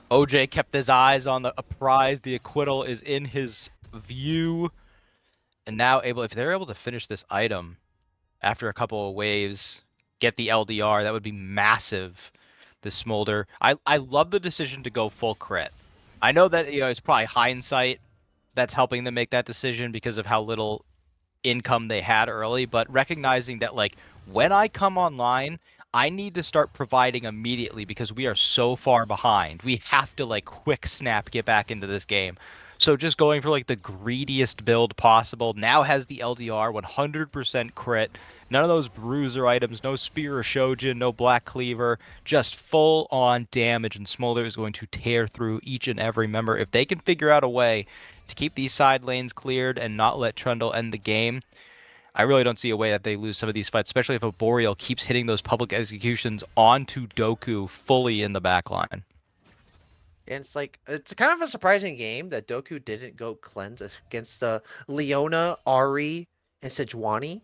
OJ kept his eyes on a prize. The acquittal is in his view. And now if they're able to finish this item after a couple of waves, get the LDR, that would be massive. The Smolder. I love the decision to go full crit. I know that it's probably hindsight that's helping them make that decision because of how little income they had early, but recognizing that when I come online, I need to start providing immediately because we are so far behind. We have to quick snap get back into this game. So just going for the greediest build possible. Now has the LDR 100% crit. None of those bruiser items, no spear or shojin, no black cleaver, just full on damage, and Smolder is going to tear through each and every member. If they can figure out a way to keep these side lanes cleared and not let Trundle end the game, I really don't see a way that they lose some of these fights, especially if a Boreal keeps hitting those public executions onto Doku fully in the backline. And it's kind of a surprising game that Doku didn't go cleanse against Leona, Ari, and Sejuani.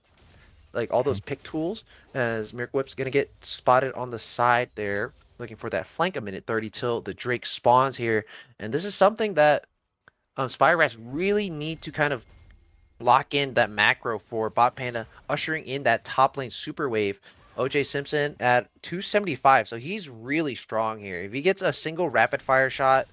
All those pick tools, as Miracle Whip's going to get spotted on the side there, looking for that flank a minute 30 till the Drake spawns here. And this is something that Spire Rats really need to kind of lock in that macro for Bot Panda, ushering in that top lane super wave. OJ Simpson at 275, so he's really strong here. If he gets a single rapid fire shot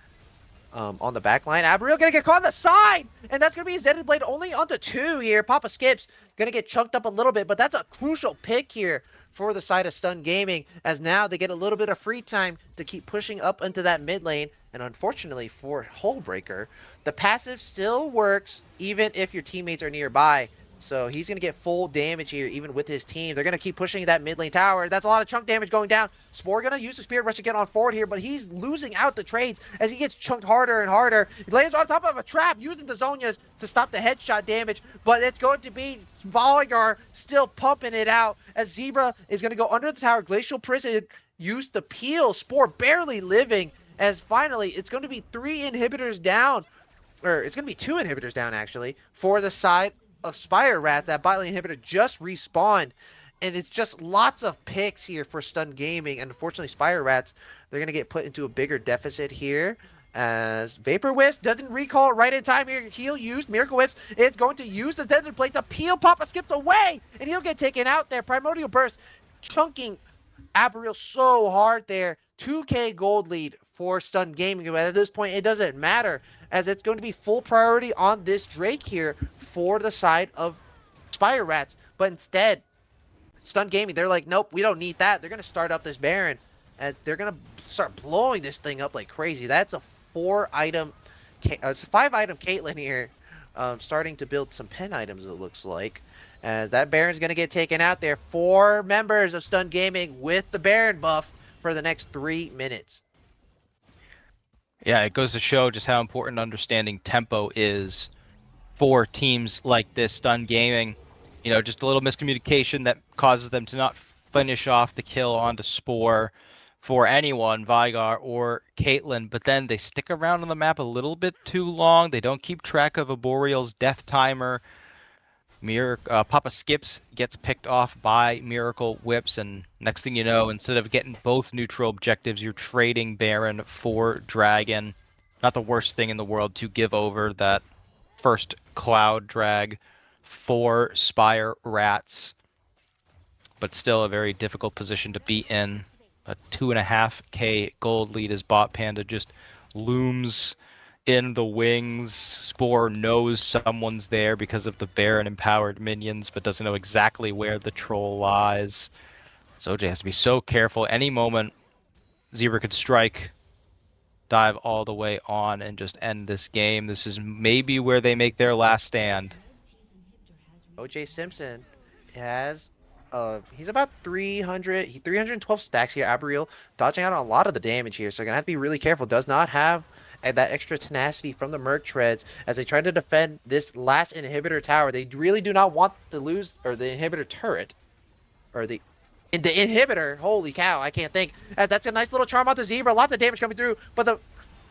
on the back line, Abriel gonna get caught on the side, and that's gonna be his Ended Blade only onto 2 here. Papa Skips gonna get chunked up a little bit, but that's a crucial pick here for the side of Stun Gaming, as now they get a little bit of free time to keep pushing up into that mid lane. And unfortunately for Hullbreaker, the passive still works even if your teammates are nearby. So he's going to get full damage here, even with his team. They're going to keep pushing that mid lane tower. That's a lot of chunk damage going down. Spore going to use the Spirit Rush to get on forward here, but he's losing out the trades as he gets chunked harder and harder. He lands on top of a trap, using the Zonias to stop the headshot damage, but it's going to be Voligar still pumping it out as Zebra is going to go under the tower. Glacial Prison used the peel. Spore barely living, as finally it's going to be 3 inhibitors down, or it's going to be 2 inhibitors down actually, for the side of Spire Rats. That bot lane inhibitor just respawned, and it's just lots of picks here for Stun Gaming. And unfortunately, Spire Rats, they're going to get put into a bigger deficit here as Vapor Wisp doesn't recall it right in time here. He'll use Miracle Whips. It's going to use the Deadly Plate to peel. Papa Skips away, and he'll get taken out there. Primordial Burst chunking Abriel so hard there. 2k gold lead for Stun Gaming, but at this point it doesn't matter, as it's going to be full priority on this Drake here for the side of Spire Rats. But instead, Stun Gaming, they're like, nope, we don't need that. They're going to start up this Baron, and they're going to start blowing this thing up like crazy. That's a 5-item Caitlyn here, starting to build some pen items, it looks like, as that Baron's going to get taken out there. 4 members of Stun Gaming with the Baron buff for the next 3 minutes. Yeah, it goes to show just how important understanding tempo is for teams like this. Stun Gaming, just a little miscommunication that causes them to not finish off the kill onto Spore for anyone, Vigar or Caitlyn, but then they stick around on the map a little bit too long. They don't keep track of Arboreal's death timer. Papa Skips gets picked off by Miracle Whips, and next thing you know, instead of getting both neutral objectives, you're trading Baron for Dragon. Not the worst thing in the world to give over that first Cloud drag for Spire Rats, but still a very difficult position to be in. A 2.5k gold lead as Bot Panda just looms in the wings. Spore knows someone's there because of the Baron empowered minions, but doesn't know exactly where the troll lies. So OJ has to be so careful. Any moment, Zebra could strike, dive all the way on, and just end this game. This is maybe where they make their last stand. OJ Simpson has he's about 312 stacks here. Abriel dodging out on a lot of the damage here, so gonna have to be really careful. Does not have that extra tenacity from the Merc Treads as they try to defend this last inhibitor tower. They really do not want to lose, or the inhibitor turret, or the inhibitor. Holy cow, I can't think. As that's a nice little charm out the Zebra. Lots of damage coming through, but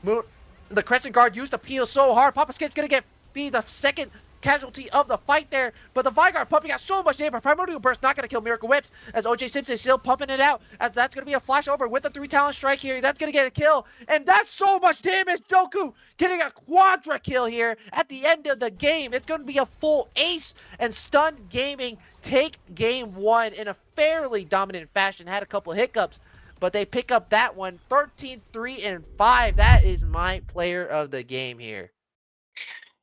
the Crescent Guard used to peel so hard. Papa Skip's gonna be the second casualty of the fight there, but the Vigar pumping out so much damage. Primordial Burst not going to kill Miracle Whips as OJ Simpson is still pumping it out, as that's going to be a flash over with the 3 talent strike here. That's going to get a kill, and that's so much damage. Doku getting a quadra kill here at the end of the game. It's going to be a full ace, and Stunned Gaming take game 1 in a fairly dominant fashion. Had a couple of hiccups, but they pick up that one 13-3-5. That is my player of the game here.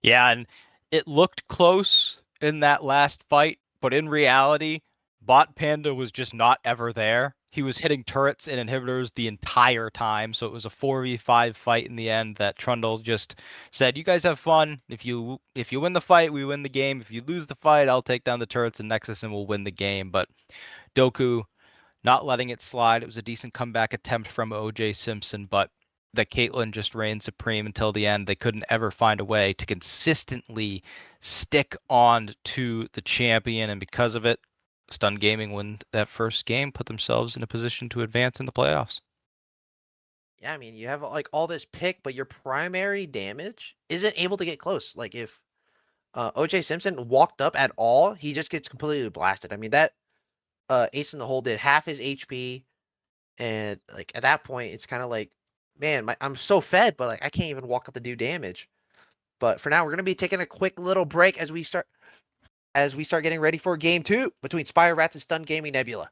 Yeah, and it looked close in that last fight, but in reality, Bot Panda was just not ever there. He was hitting turrets and inhibitors the entire time, so it was a 4v5 fight in the end that Trundle just said, "You guys have fun. If you win the fight, we win the game. If you lose the fight, I'll take down the turrets and Nexus and we'll win the game." But Doku not letting it slide. It was a decent comeback attempt from OJ Simpson, but that Caitlyn just reigned supreme until the end. They couldn't ever find a way to consistently stick on to the champion, and because of it, Stun Gaming win that first game, put themselves in a position to advance in the playoffs. Yeah, I mean, you have like all this pick, but your primary damage isn't able to get close. Like if OJ Simpson walked up at all, he just gets completely blasted. I mean, that Ace in the Hole did half his HP, and like at that point, it's kind of like, man, I'm so fed, but like I can't even walk up to do damage. But for now, we're gonna be taking a quick little break as we start getting ready for game 2 between Spire Rats and Stun Gaming Nebula.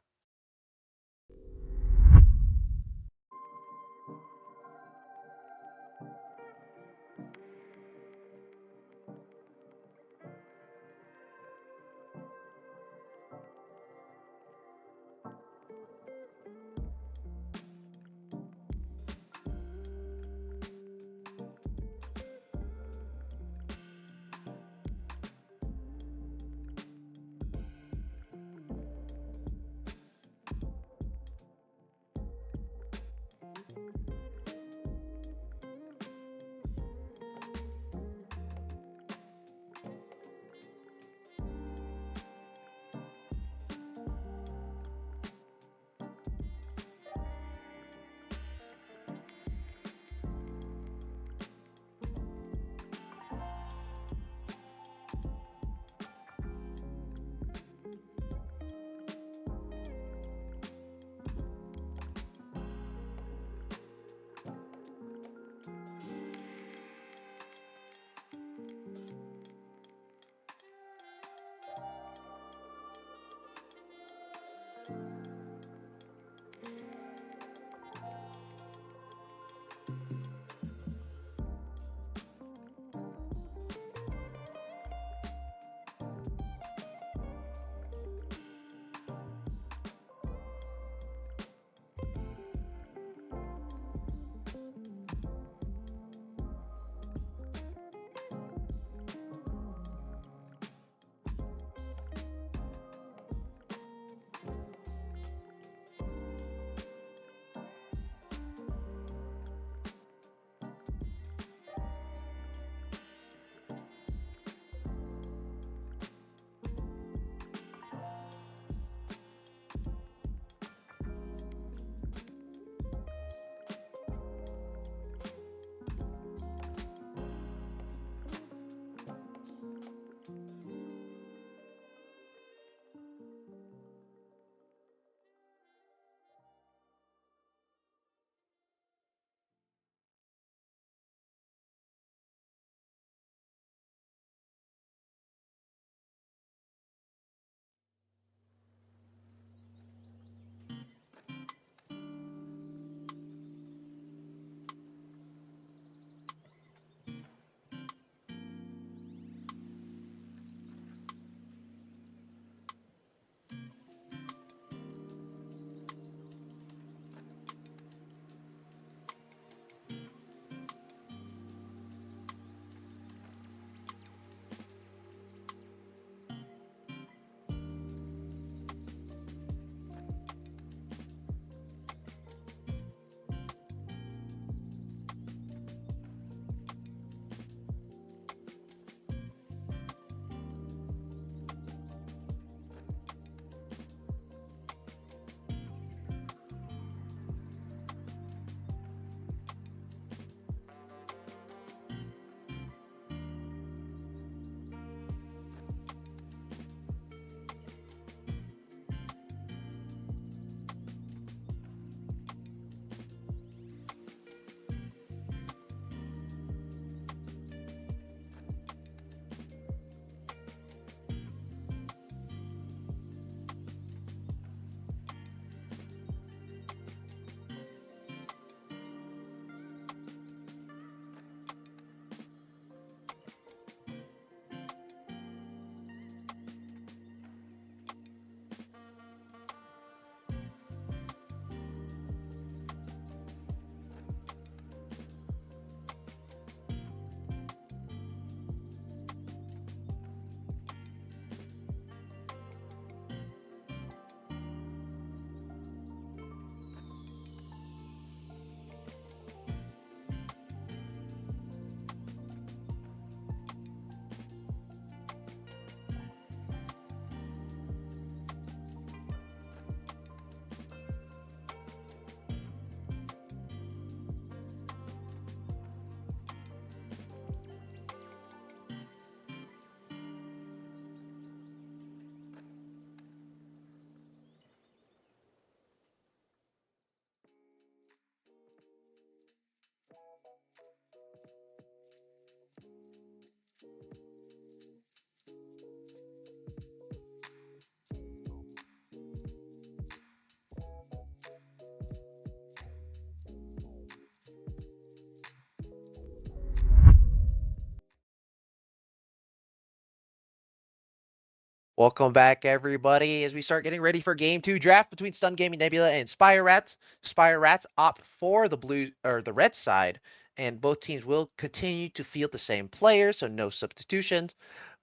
Welcome back, everybody, as we start getting ready for Game 2 draft between Stun Gaming Nebula and Spire Rats. Spire Rats opt for the blue or the red side, and both teams will continue to field the same players, so no substitutions.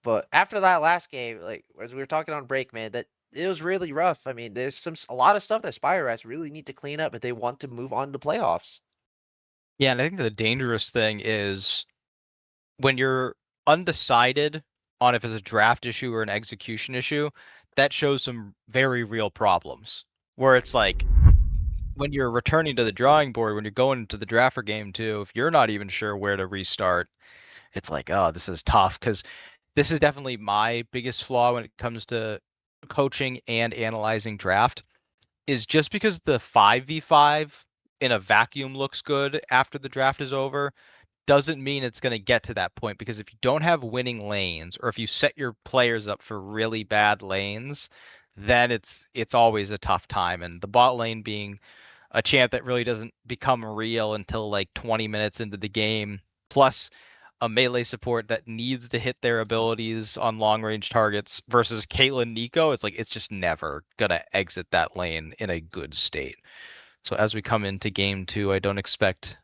But after that last game, like as we were talking on break, man, that it was really rough. I mean, there's a lot of stuff that Spire Rats really need to clean up if they want to move on to playoffs. Yeah, and I think the dangerous thing is when you're undecided on if it's a draft issue or an execution issue, that shows some very real problems. Where it's like when you're returning to the drawing board, when you're going into the draft for game two, if you're not even sure where to restart, it's like, oh, this is tough. Because this is definitely my biggest flaw when it comes to coaching and analyzing draft, is just because the 5v5 in a vacuum looks good after the draft is over doesn't mean it's going to get to that point, because if you don't have winning lanes or if you set your players up for really bad lanes, then it's always a tough time. And the bot lane being a champ that really doesn't become real until like 20 minutes into the game, plus a melee support that needs to hit their abilities on long range targets versus Caitlyn Nico, it's like it's just never gonna exit that lane in a good state. So as we come into game two, I don't expect,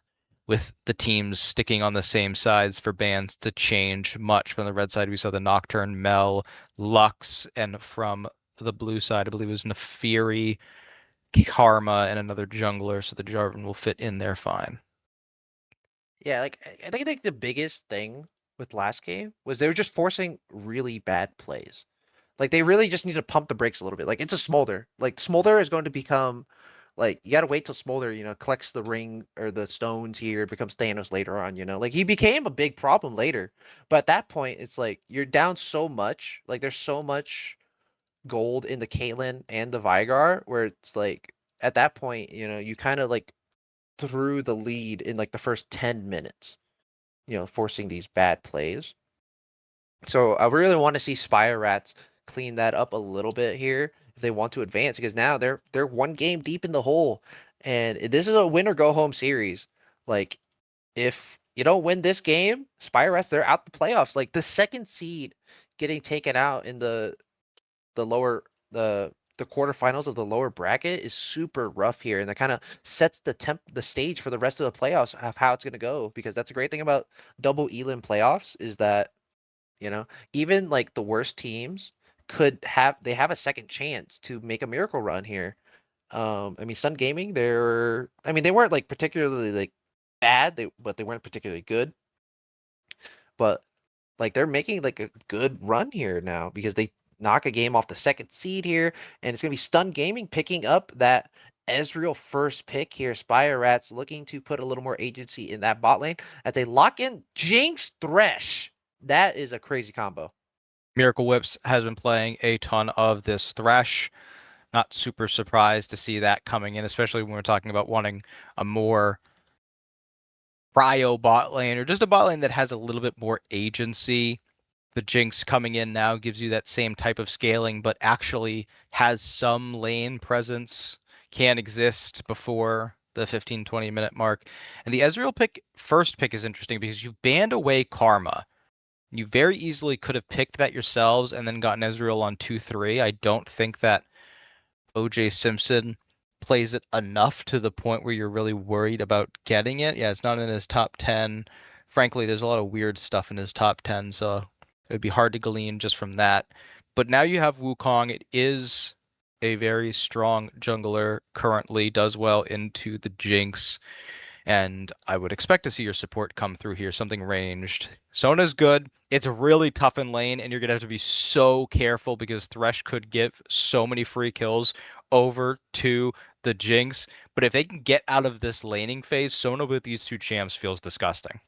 with the teams sticking on the same sides, for bans to change much. From the red side, we saw the Nocturne, Mel, Lux, and from the blue side, I believe it was Nefiri, Karma, and another jungler, so the Jarvan will fit in there fine. Yeah, like I think the biggest thing with last game was they were just forcing really bad plays. Like they really just need to pump the brakes a little bit. Like it's a Smolder. Like Smolder is going to become like you gotta wait till Smolder, collects the ring or the stones here, becomes Thanos later on. Like he became a big problem later. But at that point, it's like you're down so much. Like there's so much gold in the Caitlyn and the Vigar where it's like at that point, you kind of like threw the lead in like the first 10 minutes, forcing these bad plays. So I really want to see Spire Rats clean that up a little bit here if they want to advance, because now they're one game deep in the hole, and this is a win or go home series. Like if you don't win this game, Spire Rats, they're out the playoffs. Like the second seed getting taken out in the lower the quarterfinals of the lower bracket is super rough here, and that kind of sets the stage for the rest of the playoffs of how it's going to go, because that's a great thing about double elim playoffs is that you know, even like the worst teams they have a second chance to make a miracle run here. I mean, Sun Gaming, they weren't like particularly like bad, but they weren't particularly good. But like they're making like a good run here now because they knock a game off the second seed here, and it's gonna be Stun Gaming picking up that Ezreal first pick here. Spire Rats looking to put a little more agency in that bot lane as they lock in Jinx Thresh. That is a crazy combo. Miracle Whips has been playing a ton of this Thresh. Not super surprised to see that coming in, especially when we're talking about wanting a more prio bot lane, or just a bot lane that has a little bit more agency. The Jinx coming in now gives you that same type of scaling, but actually has some lane presence, can exist before the 15-20 minute mark. And the Ezreal first pick is interesting because you've banned away Karma. You very easily could have picked that yourselves and then gotten Ezreal on 2-3. I don't think that OJ Simpson plays it enough to the point where you're really worried about getting it. Yeah, it's not in his top 10. Frankly, there's a lot of weird stuff in his top 10, so it would be hard to glean just from that. But now you have Wukong. It is a very strong jungler currently, does well into the Jinx, and I would expect to see your support come through here, something ranged. Sona's good. It's really tough in lane, and you're going to have to be so careful because Thresh could give so many free kills over to the Jinx. But if they can get out of this laning phase, Sona with these two champs feels disgusting.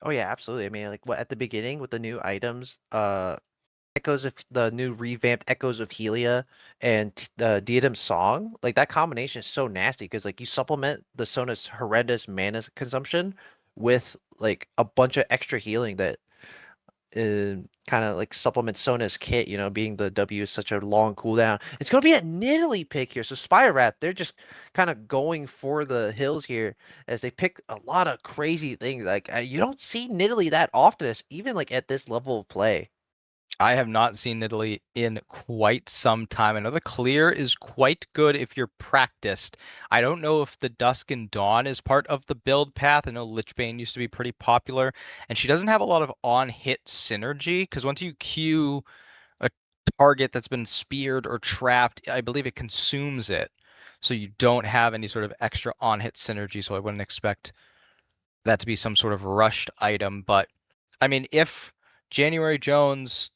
Oh yeah, absolutely. I mean, like what at the beginning with the new items, Echoes of the new revamped Echoes of Helia and the Diadem Song, like that combination is so nasty because like you supplement the Sona's horrendous mana consumption with like a bunch of extra healing that kind of like supplements Sona's kit, being the W is such a long cooldown. It's gonna be a Nidalee pick here. So Spire Rat, they're just kind of going for the hills here as they pick a lot of crazy things. Like you don't see Nidalee that often, even like at this level of play. I have not seen Italy in quite some time. I know the clear is quite good if you're practiced. I don't know if the Dusk and Dawn is part of the build path. I know Lichbane used to be pretty popular, and she doesn't have a lot of on-hit synergy because once you Q a target that's been speared or trapped, I believe it consumes it. So you don't have any sort of extra on-hit synergy, so I wouldn't expect that to be some sort of rushed item. But I mean, if January Jones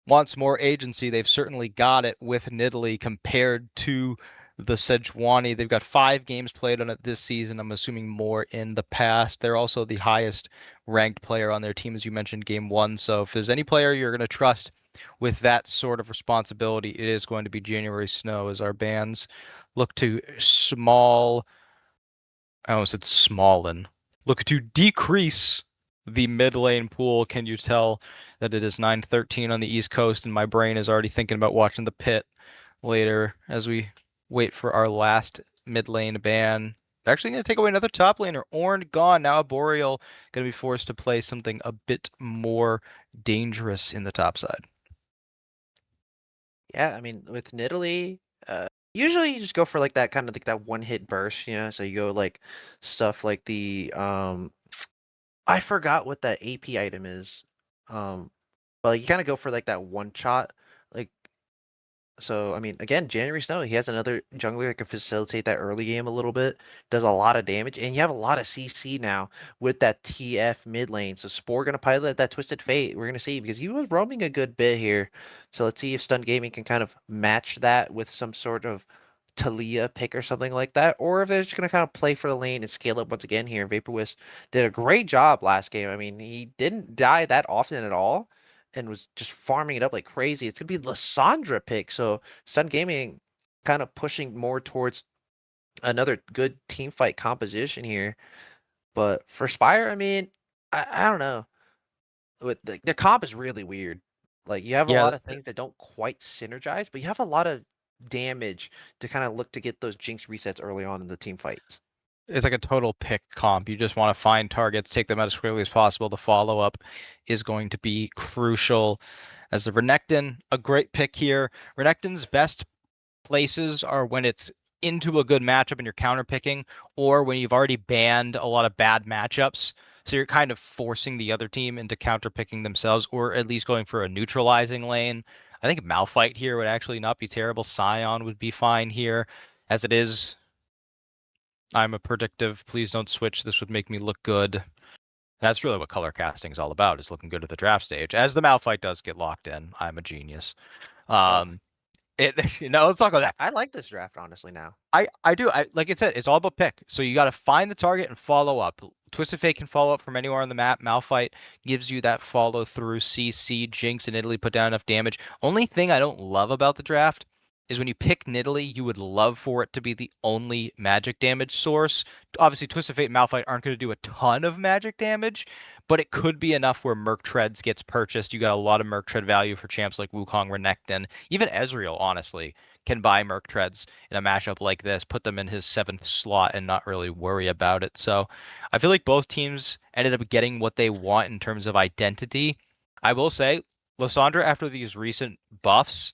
wants more agency, they've certainly got it with Nidalee compared to the Sejuani. They've got 5 games played on it this season. I'm assuming more in the past. They're also the highest ranked player on their team, as you mentioned, game one. So if there's any player you're going to trust with that sort of responsibility, it is going to be January Snow as our bans look to I almost said smallen. Look to decrease the mid lane pool. Can you tell that it is 9:13 on the East Coast, and my brain is already thinking about watching the pit later as we wait for our last mid lane ban. They're actually going to take away another top laner. Ornn gone. Now a Boreal going to be forced to play something a bit more dangerous in the top side. Yeah, I mean, with Nidalee, usually you just go for like that kind of like that one hit burst, you know. So you go like stuff like the I forgot what that AP item is. But like, you kind of go for like that one shot, like so. I mean, again, January Snow, he has another jungler that can facilitate that early game a little bit, does a lot of damage, and you have a lot of CC now with that TF mid lane. So Spore gonna pilot that Twisted Fate. We're gonna see because he was roaming a good bit here. So let's see if Stun Gaming can kind of match that with some sort of Talia pick or something like that, or if they're just gonna kind of play for the lane and scale up once again here. Vaporwist did a great job last game. I mean, he didn't die that often at all, and was just farming it up like crazy. It's gonna be Lissandra pick, so Sun Gaming kind of pushing more towards another good team fight composition here. But for Spire, I mean, I don't know. With their comp is really weird. Like you have a Yeah, lot of things that don't quite synergize, but you have a lot of damage to kind of look to get those Jinx resets early on in the team fights. it's like a total pick comp. You just want to find targets, take them out as quickly as possible. The follow up is going to be crucial. As the Renekton, a great pick here. Renekton's best places are when it's into a good matchup and you're counter picking, or when you've already banned a lot of bad matchups. So you're kind of forcing the other team into counter picking themselves, or at least going for a neutralizing lane. I think Malphite here would actually not be terrible. Scion would be fine here. As it is, I'm a predictive. Please don't switch. This would make me look good. That's really what color casting is all about, is looking good at the draft stage. As the Malphite does get locked in, I'm a genius. Oh, Um, let's talk about that. I like this draft honestly now. I do. I like I said, it's all about pick. So you got to find the target and follow up. Twisted Fate can follow up from anywhere on the map. Malphite gives you that follow through. CC, Jinx, and Italy put down enough damage. Only thing I don't love about the draft is when you pick Nidalee, you would love for it to be the only magic damage source. Obviously, Twisted Fate and Malphite aren't going to do a ton of magic damage, but it could be enough where Merc Treads gets purchased. You got a lot of Merc Tread value for champs like Wukong, Renekton, even Ezreal, honestly, can buy Merc Treads in a matchup like this, put them in his 7th slot and not really worry about it. So I feel like both teams ended up getting what they want in terms of identity. I will say, Lissandra, after these recent buffs,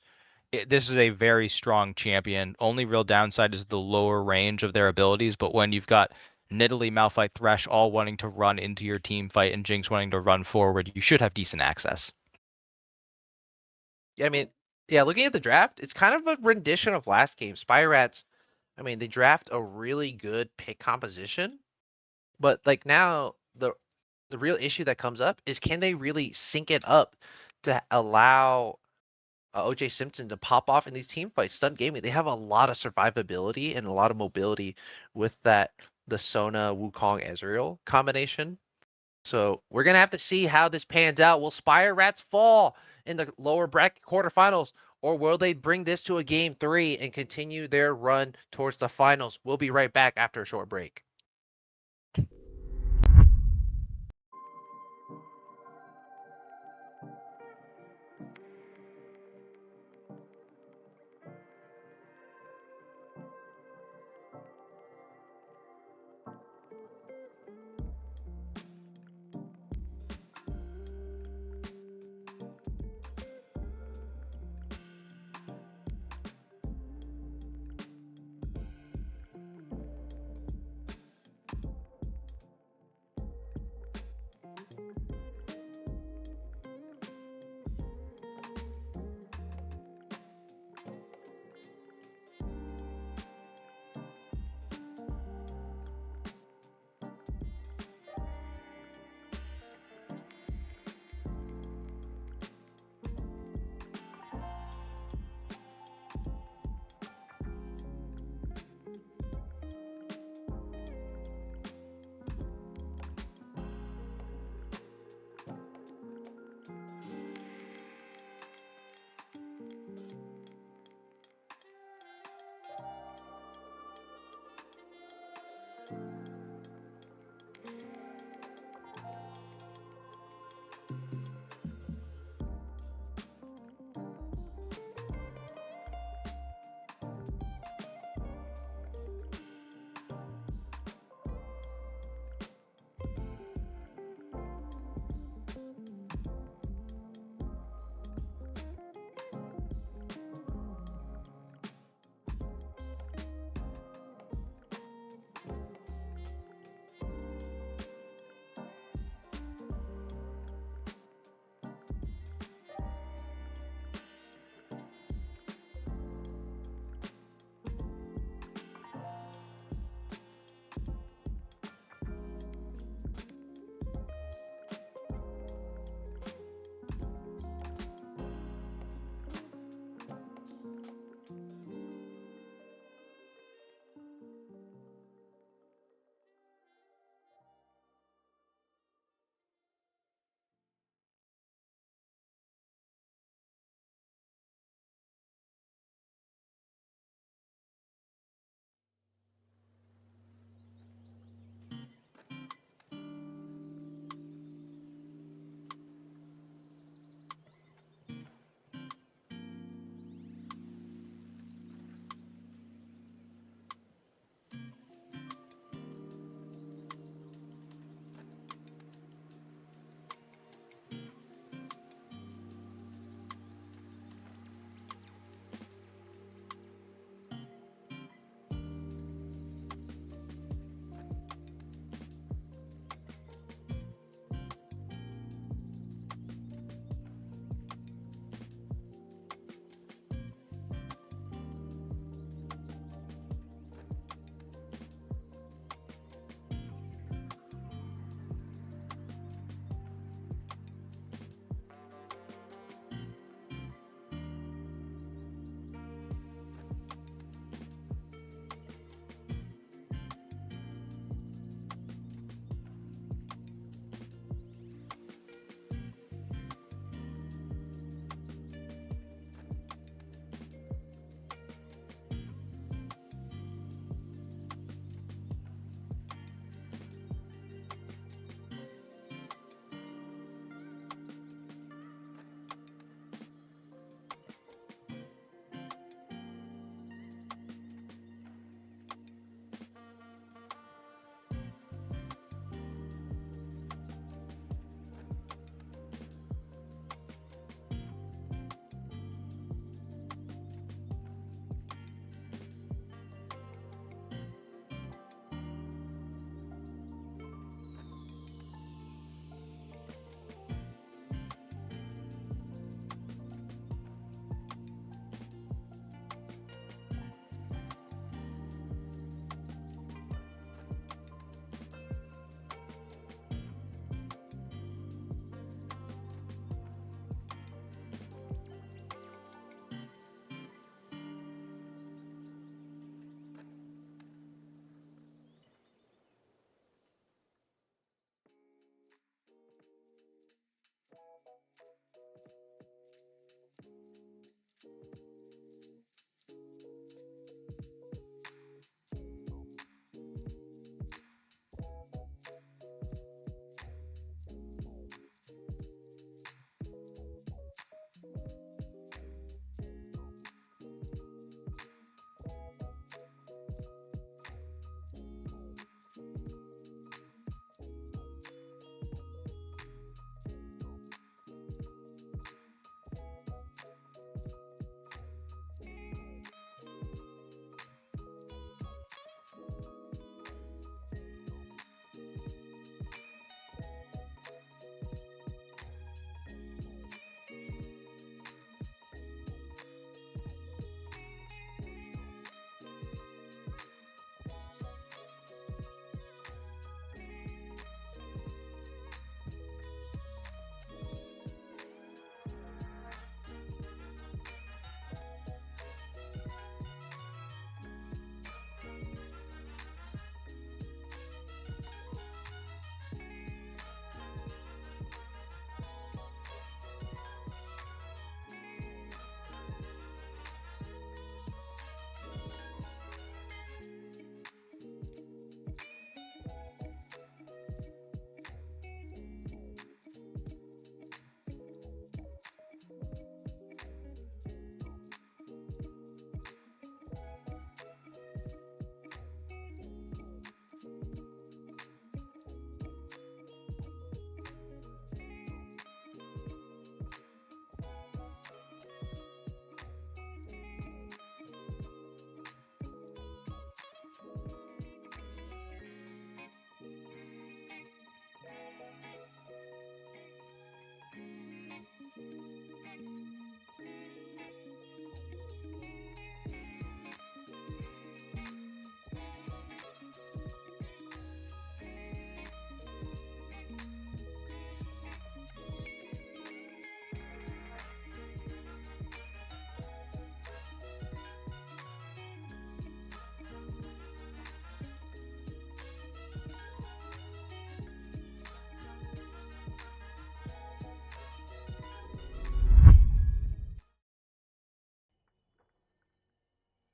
this is a very strong champion. Only real downside is the lower range of their abilities, but when you've got Nidalee, Malphite, Thresh all wanting to run into your team fight and Jinx wanting to run forward, you should have decent access. Yeah, I mean, yeah, looking at the draft, it's kind of a rendition of last game. Spire Rats, I mean, they draft a really good pick composition, but like now the real issue that comes up is can they really sync it up to allow OJ Simpson to pop off in these team fights? Stun Gaming, they have a lot of survivability and a lot of mobility with the Sona Wukong Ezreal combination. So we're gonna have to see how this pans out. Will Spire Rats fall in the lower bracket quarterfinals, or will they bring this to a game 3 and continue their run towards the finals? We'll be right back after a short break.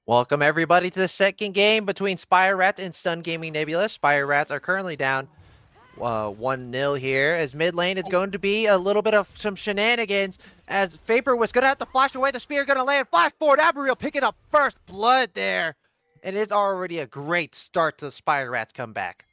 Welcome everybody to the second game between Spire Rats and Stun Gaming Nebula. Spire Rats are currently down 1-0 here. As mid lane, it's going to be a little bit of some shenanigans. As Vapor was going to have to flash away, the spear going to land. Flash forward, Abriel picking up first blood there. And it's already a great start to the Spire Rats comeback.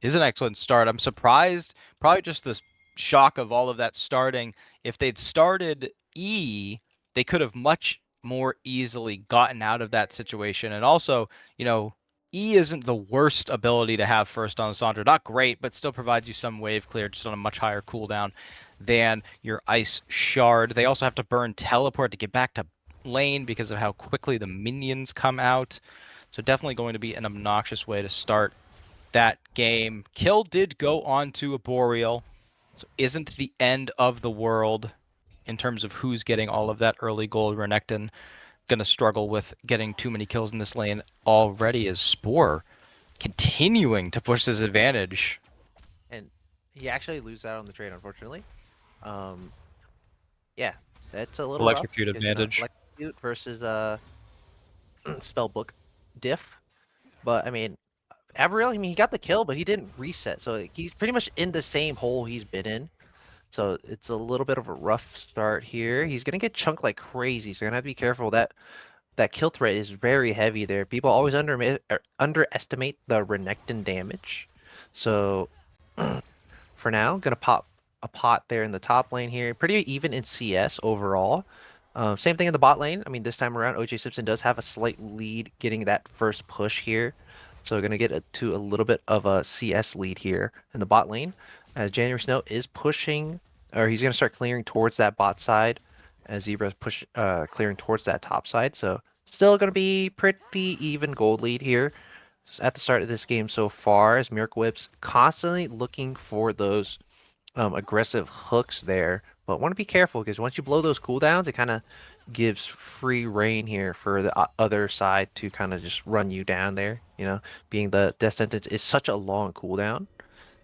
Is an excellent start. I'm surprised, probably just the shock of all of that starting. If they'd started E, they could have much more easily gotten out of that situation. And also, E isn't the worst ability to have first on Sandra. Not great, but still provides you some wave clear just on a much higher cooldown than your Ice Shard. They also have to burn Teleport to get back to lane because of how quickly the minions come out. So definitely going to be an obnoxious way to start that game. Kill did go on to a Boreal, so isn't the end of the world in terms of who's getting all of that early gold. Renekton going to struggle with getting too many kills in this lane already as Spore continuing to push his advantage. And he actually loses out on the trade, unfortunately. Yeah, that's a little rough. Electrocute advantage. Electrocute versus Spellbook diff. But, I mean, Abriel, he got the kill, but he didn't reset. So he's pretty much in the same hole he's been in. So it's a little bit of a rough start here. He's going to get chunked like crazy. So you're going to have to be careful. That kill threat is very heavy there. People always underestimate the Renekton damage. So for now, going to pop a pot there in the top lane here. Pretty even in CS overall. Same thing in the bot lane. I mean, this time around, OJ Simpson does have a slight lead getting that first push here. So we're going to get to a little bit of a CS lead here in the bot lane. As January Snow is pushing, or he's going to start clearing towards that bot side. As Zebra's clearing towards that top side. So still going to be pretty even gold lead here at the start of this game so far. As Miracle Whip's constantly looking for those aggressive hooks there. But want to be careful because once you blow those cooldowns, it kind of gives free reign here for the other side to kind of just run you down there. You know, being the death sentence is such a long cooldown.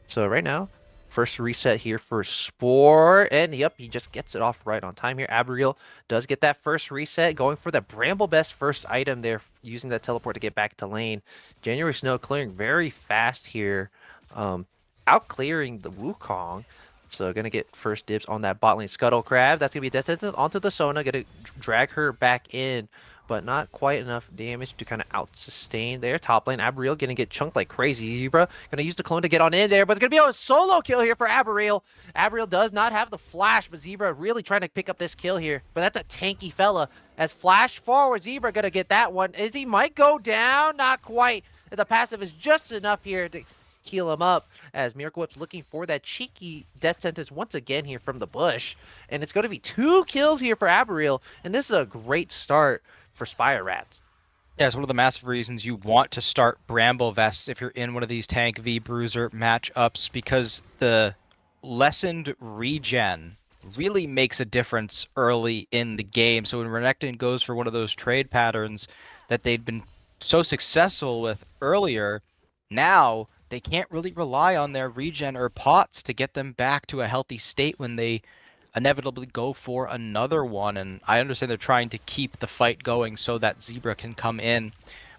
So right now, first reset here for Spore, and yep, he just gets it off right on time here. Abriel does get that first reset, going for the Bramble Best first item there, using that teleport to get back to lane. January Snow clearing very fast here, out clearing the Wukong. So gonna get first dibs on that bot lane Scuttle Crab. That's gonna be death sentence onto the Sona, gonna drag her back in, but not quite enough damage to kind of out sustain there. Top lane Abriel gonna get chunked like crazy. Zebra gonna use the clone to get on in there, but it's gonna be a solo kill here for Abriel. Abriel does not have the flash, but Zebra really trying to pick up this kill here. But that's a tanky fella. As flash forward, Zebra gonna get that one. Izzy might go down, not quite. The passive is just enough here to heal him up, as Miracle Whip's looking for that cheeky death sentence once again here from the bush. And it's going to be 2 kills here for Abriel, and this is a great start for Spire Rats. Yeah, it's one of the massive reasons you want to start Bramble Vests if you're in one of these Tank v Bruiser matchups, because the lessened regen really makes a difference early in the game. So when Renekton goes for one of those trade patterns that they'd been so successful with earlier, now they can't really rely on their regen or pots to get them back to a healthy state when they inevitably go for another one. And I understand they're trying to keep the fight going so that Zebra can come in,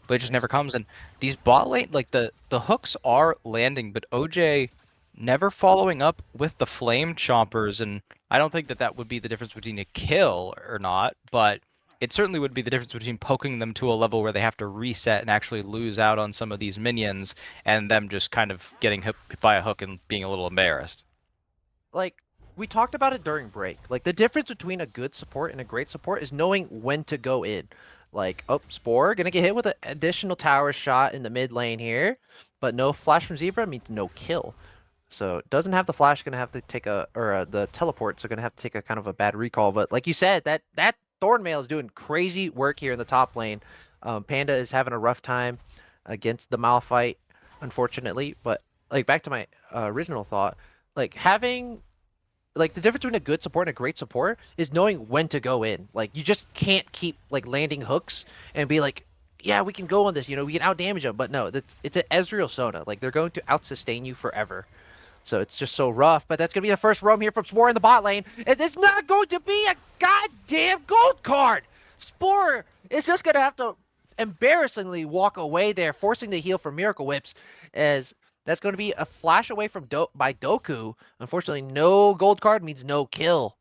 but it just never comes. And these bot lane, like the hooks are landing, but OJ never following up with the flame chompers. And I don't think that would be the difference between a kill or not, but it certainly would be the difference between poking them to a level where they have to reset and actually lose out on some of these minions, and them just kind of getting hit by a hook and being a little embarrassed. Like, we talked about it during break. Like, the difference between a good support and a great support is knowing when to go in. Like, oh, Spore gonna get hit with an additional tower shot in the mid lane here, but no flash from Zebra means no kill. So doesn't have the flash, gonna have to take the teleport, so gonna have to take a kind of a bad recall. But like you said, that Thornmail is doing crazy work here in the top lane. Panda is having a rough time against the Malphite, unfortunately. But like back to my original thought, like having like the difference between a good support and a great support is knowing when to go in. Like you just can't keep like landing hooks and be like, yeah, we can go on this, you know, we can out damage them. But no, it's an Ezreal Sona. Like they're going to out sustain you forever. So it's just so rough, but that's going to be the first roam here from Spore in the bot lane. And it's not going to be a goddamn gold card! Spore is just going to have to embarrassingly walk away there, forcing the heal from Miracle Whips, as that's going to be a flash away from by Doku. Unfortunately, no gold card means no kill.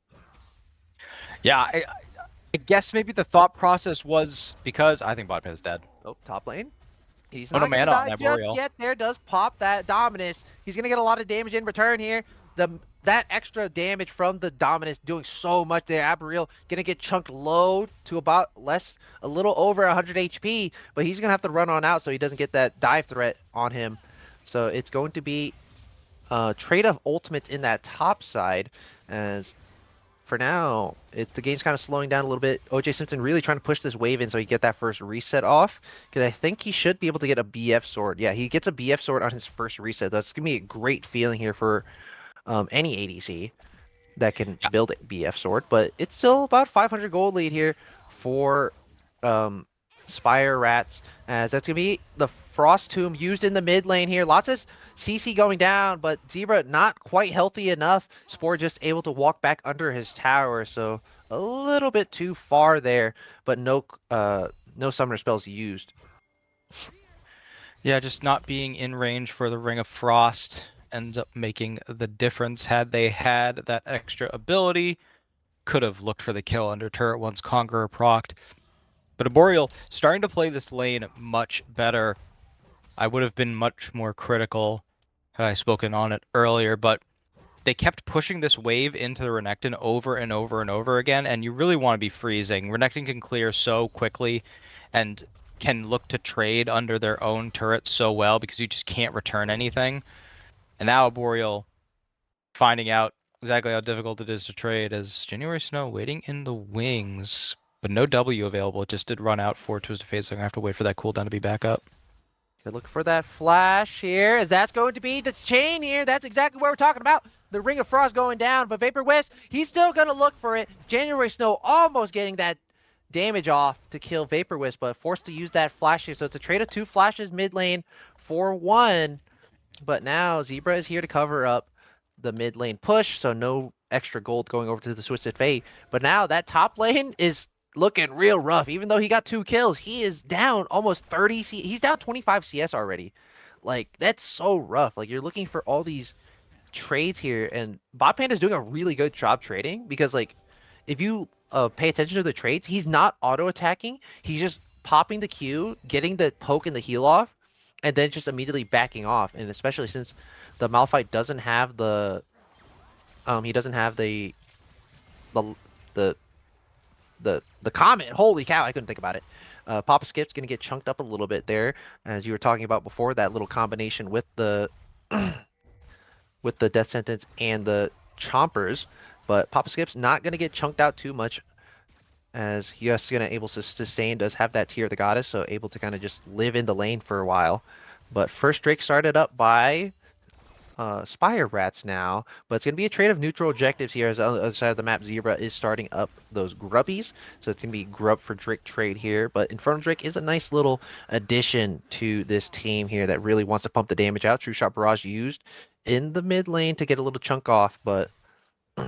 Yeah, I guess maybe the thought process was because I think bot is dead. Oh, top lane. He's Oh no, not going to mana on die that just Boreal. yet. There does pop that Dominus. He's going to get a lot of damage in return here. That extra damage from the Dominus doing so much there. Abriel going to get chunked low to about a little over 100 HP, but he's going to have to run on out so he doesn't get that dive threat on him. So it's going to be a trade of ultimates in that top side, as for now, the game's kind of slowing down a little bit. OJ Simpson really trying to push this wave in so he get that first reset off, because I think he should be able to get a BF sword. Yeah, he gets a BF sword on his first reset. That's gonna be a great feeling here for any ADC that can Yeah. build a BF sword. But it's still about 500 gold lead here for um, Spire Rats, as that's gonna be the Frost Tomb used in the mid lane here. Lots of CC going down, but Zebra not quite healthy enough. Spore just able to walk back under his tower, so a little bit too far there, but no summoner spells used. Yeah, just not being in range for the Ring of Frost ends up making the difference. Had they had that extra ability, could have looked for the kill under turret once Conqueror procced. But Arboreal starting to play this lane much better. I would have been much more critical had I spoken on it earlier, but they kept pushing this wave into the Renekton over and over and over again, and you really want to be freezing. Renekton can clear so quickly and can look to trade under their own turrets so well because you just can't return anything. And now Boreal finding out exactly how difficult it is to trade as January Snow waiting in the wings, but no W available. It just did run out for Twisted Fate, so I'm going to have to wait for that cooldown to be back up. Good look for that flash here, as that's going to be the chain here. That's exactly what we're talking about. The Ring of Frost going down, but Vapor Wisp, he's still going to look for it. January Snow almost getting that damage off to kill Vapor Wisp, but forced to use that flash here. So it's a trade of 2 flashes mid lane for 1. But now Zebra is here to cover up the mid lane push, so no extra gold going over to the Twisted Fate. But now that top lane is looking real rough. Even though he got 2 kills, he is down almost 30 he's down 25 CS already. Like, that's so rough. Like, you're looking for all these trades here, and Bot Panda is doing a really good job trading, because like, if you pay attention to the trades, he's not auto attacking. He's just popping the Q, getting the poke and the heal off, and then just immediately backing off. And especially since the Malphite doesn't have he doesn't have the the the comment. Holy cow, I couldn't think about it. Papa Skip's gonna get chunked up a little bit there, as you were talking about before, that little combination with the with the death sentence and the chompers. But Papa Skip's not gonna get chunked out too much, as he is gonna able to sustain, does have that Tear of the Goddess, so able to kind of just live in the lane for a while. But first Drake started up by Spire Rats now, but it's going to be a trade of neutral objectives here, as on the other side of the map Zebra is starting up those grubbies, so it's going to be grub for Drake trade here. But Infernal Drake is a nice little addition to this team here that really wants to pump the damage out. True Shot Barrage used in the mid lane to get a little chunk off, but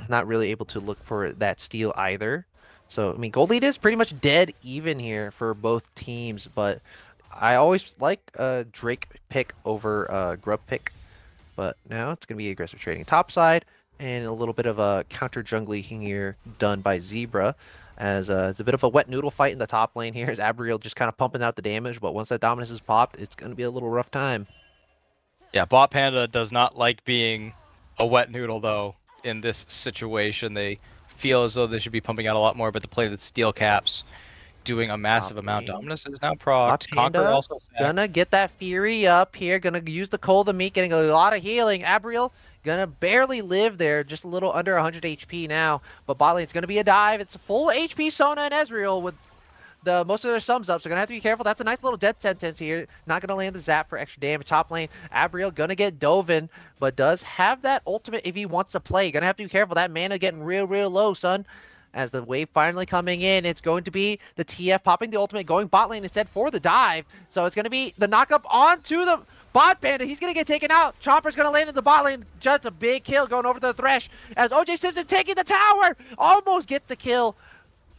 not really able to look for that steal either. So, I mean, gold lead is pretty much dead even here for both teams, but I always like Drake pick over grub pick. But now it's going to be aggressive trading topside, and a little bit of a counter jungling here done by Zebra, as it's a bit of a wet noodle fight in the top lane here, as Abriel just kind of pumping out the damage, but once that Dominus is popped, it's going to be a little rough time. Yeah, Bot Panda does not like being a wet noodle, though, in this situation. They feel as though they should be pumping out a lot more, but the play that Steel Caps doing a massive amount. Dominus is now procced. Conqueror Panda also sacked. gonna get that Fury up here, gonna use the Cold of Meat, getting a lot of healing. Abriel gonna barely live there, just a little under 100 HP now, but bot lane's gonna be a dive. It's a full HP Sona and Ezreal with most of their sums up, so gonna have to be careful. That's a nice little death sentence here. Not gonna land the zap for extra damage. Top lane, Abriel gonna get Dovin, but does have that ultimate if he wants to play. Gonna have to be careful. That mana getting real low, son. As the wave finally coming in, it's going to be the TF popping the ultimate, going bot lane instead for the dive. So it's going to be the knockup onto the bot panda. He's going to get taken out. Chopper's going to land in the bot lane. Just a big kill going over the Thresh, as OJ Simpson taking the tower. Almost gets the kill,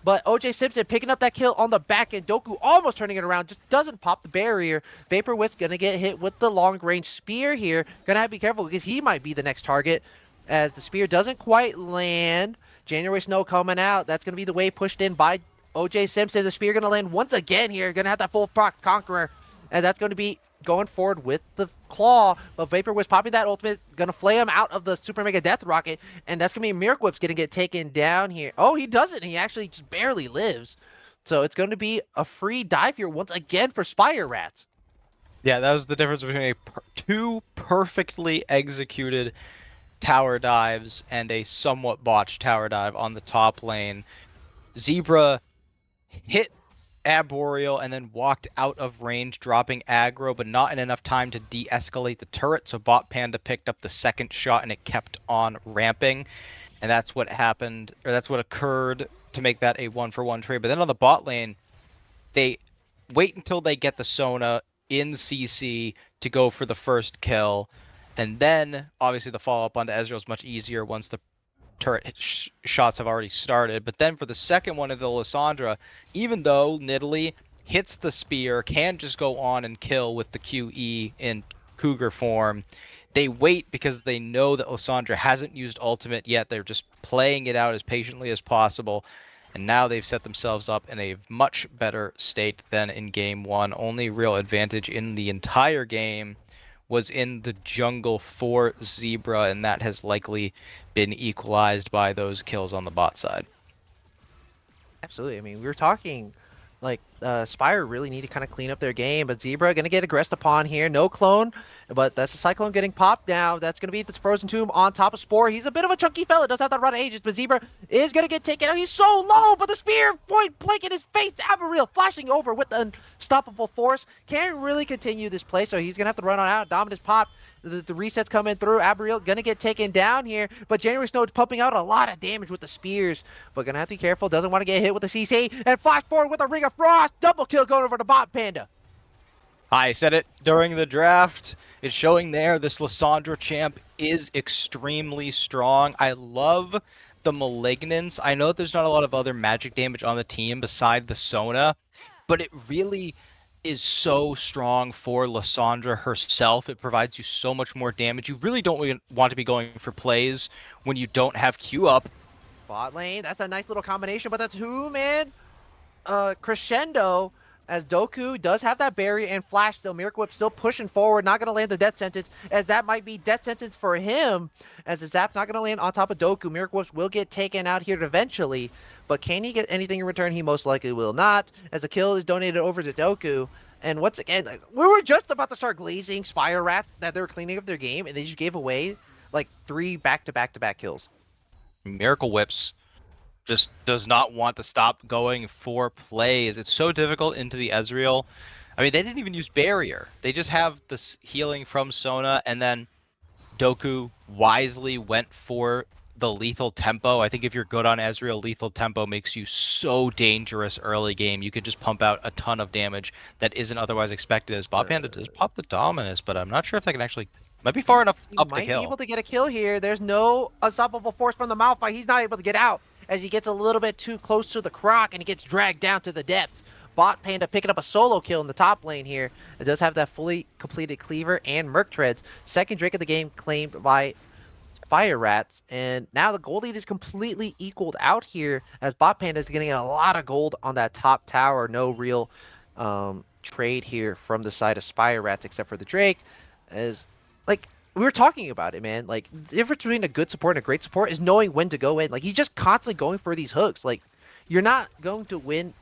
but OJ Simpson picking up that kill on the back end. Doku almost turning it around, just doesn't pop the barrier. Vapor Wisp gonna get hit with the long range spear here. Gonna have to be careful because he might be the next target as the spear doesn't quite land. January Snow coming out. That's gonna be the wave pushed in by OJ Simpson. The spear gonna land once again here. Gonna have that full proc Conqueror, and that's gonna be going forward with the claw, but Vapor was popping that ultimate, gonna flay him out of the Super Mega Death Rocket, and that's gonna be Miracle Whip's gonna get taken down here. Oh, he doesn't. He actually just barely lives. So it's going to be a free dive here once again for Spire Rats. Yeah, that was the difference between two perfectly executed tower dives and a somewhat botched tower dive on the top lane. Zebra hit Arboreal and then walked out of range, dropping aggro, but not in enough time to de-escalate the turret, so Bot Panda picked up the second shot and it kept on ramping. And that's what happened, or that's what occurred to make that a 1-for-1 trade. But then on the bot lane, they wait until they get the Sona in CC to go for the first kill. And then, obviously, the follow-up onto Ezreal is much easier once the turret shots have already started. But then for the second one of the Lissandra, even though Nidalee hits the spear, can just go on and kill with the QE in Cougar form, they wait because they know that Lissandra hasn't used ultimate yet. They're just playing it out as patiently as possible. And now they've set themselves up in a much better state than in game one. Only real advantage in the entire game was in the jungle for Zebra, and that has likely been equalized by those kills on the bot side. Absolutely. I mean, we were talking like Spire really need to kind of clean up their game, but Zebra gonna get aggressed upon here. No clone, but that's the Cyclone getting popped now. That's gonna be this Frozen Tomb on top of Spore. He's a bit of a chunky fella, does have that run of ages, but Zebra is gonna get taken out. He's so low, but the spear point blank in his face. Amaril flashing over with the unstoppable force. Can't really continue this play, so he's gonna have to run on out. Dominus pop. The resets coming through. Abriel gonna get taken down here, but January Snow pumping out a lot of damage with the spears, but gonna have to be careful. Doesn't want to get hit with the CC, and flash forward with a Ring of Frost. Double kill going over to Bot Panda. I said it during the draft. It's showing there. This Lissandra champ is extremely strong. I love the Malignance. I know that there's not a lot of other magic damage on the team beside the Sona, but it really is so strong for Lissandra herself. It provides you so much more damage. You really don't want to be going for plays when you don't have Q up. Bot lane, that's a nice little combination, but that's who, man? Crescendo, as Doku does have that barrier and flash still. Miracle Whip still pushing forward, not going to land the death sentence, as that might be death sentence for him, as the Zap's not going to land on top of Doku. Miracle Whips will get taken out here eventually, but can he get anything in return? He most likely will not, as the kill is donated over to Doku. And once again, like, we were just about to start glazing Spire Rats that they're cleaning up their game, and they just gave away like 3 back-to-back-to-back kills. Miracle Whips just does not want to stop going for plays. It's so difficult into the Ezreal. I mean, they didn't even use barrier. They just have this healing from Sona, and then Doku wisely went for the lethal tempo. I think if you're good on Ezreal, lethal tempo makes you so dangerous early game. You can just pump out a ton of damage that isn't otherwise expected. As Bot Panda does pop the Dominus, but I'm not sure if that can actually... Might be far enough up to kill. He might be able to get a kill here. There's no unstoppable force from the Malphite. He's not able to get out, as he gets a little bit too close to the Croc and he gets dragged down to the depths. Bot Panda picking up a solo kill in the top lane here. It does have that fully completed Cleaver and Merc Treads. Second Drake of the game claimed by Fire Rats, and now the gold lead is completely equaled out here, as Bot Panda is getting a lot of gold on that top tower. No real trade here from the side of Spire Rats except for the Drake, as like we were talking about it, man. Like, the difference between a good support and a great support is knowing when to go in. Like, he's just constantly going for these hooks. Like, you're not going to win.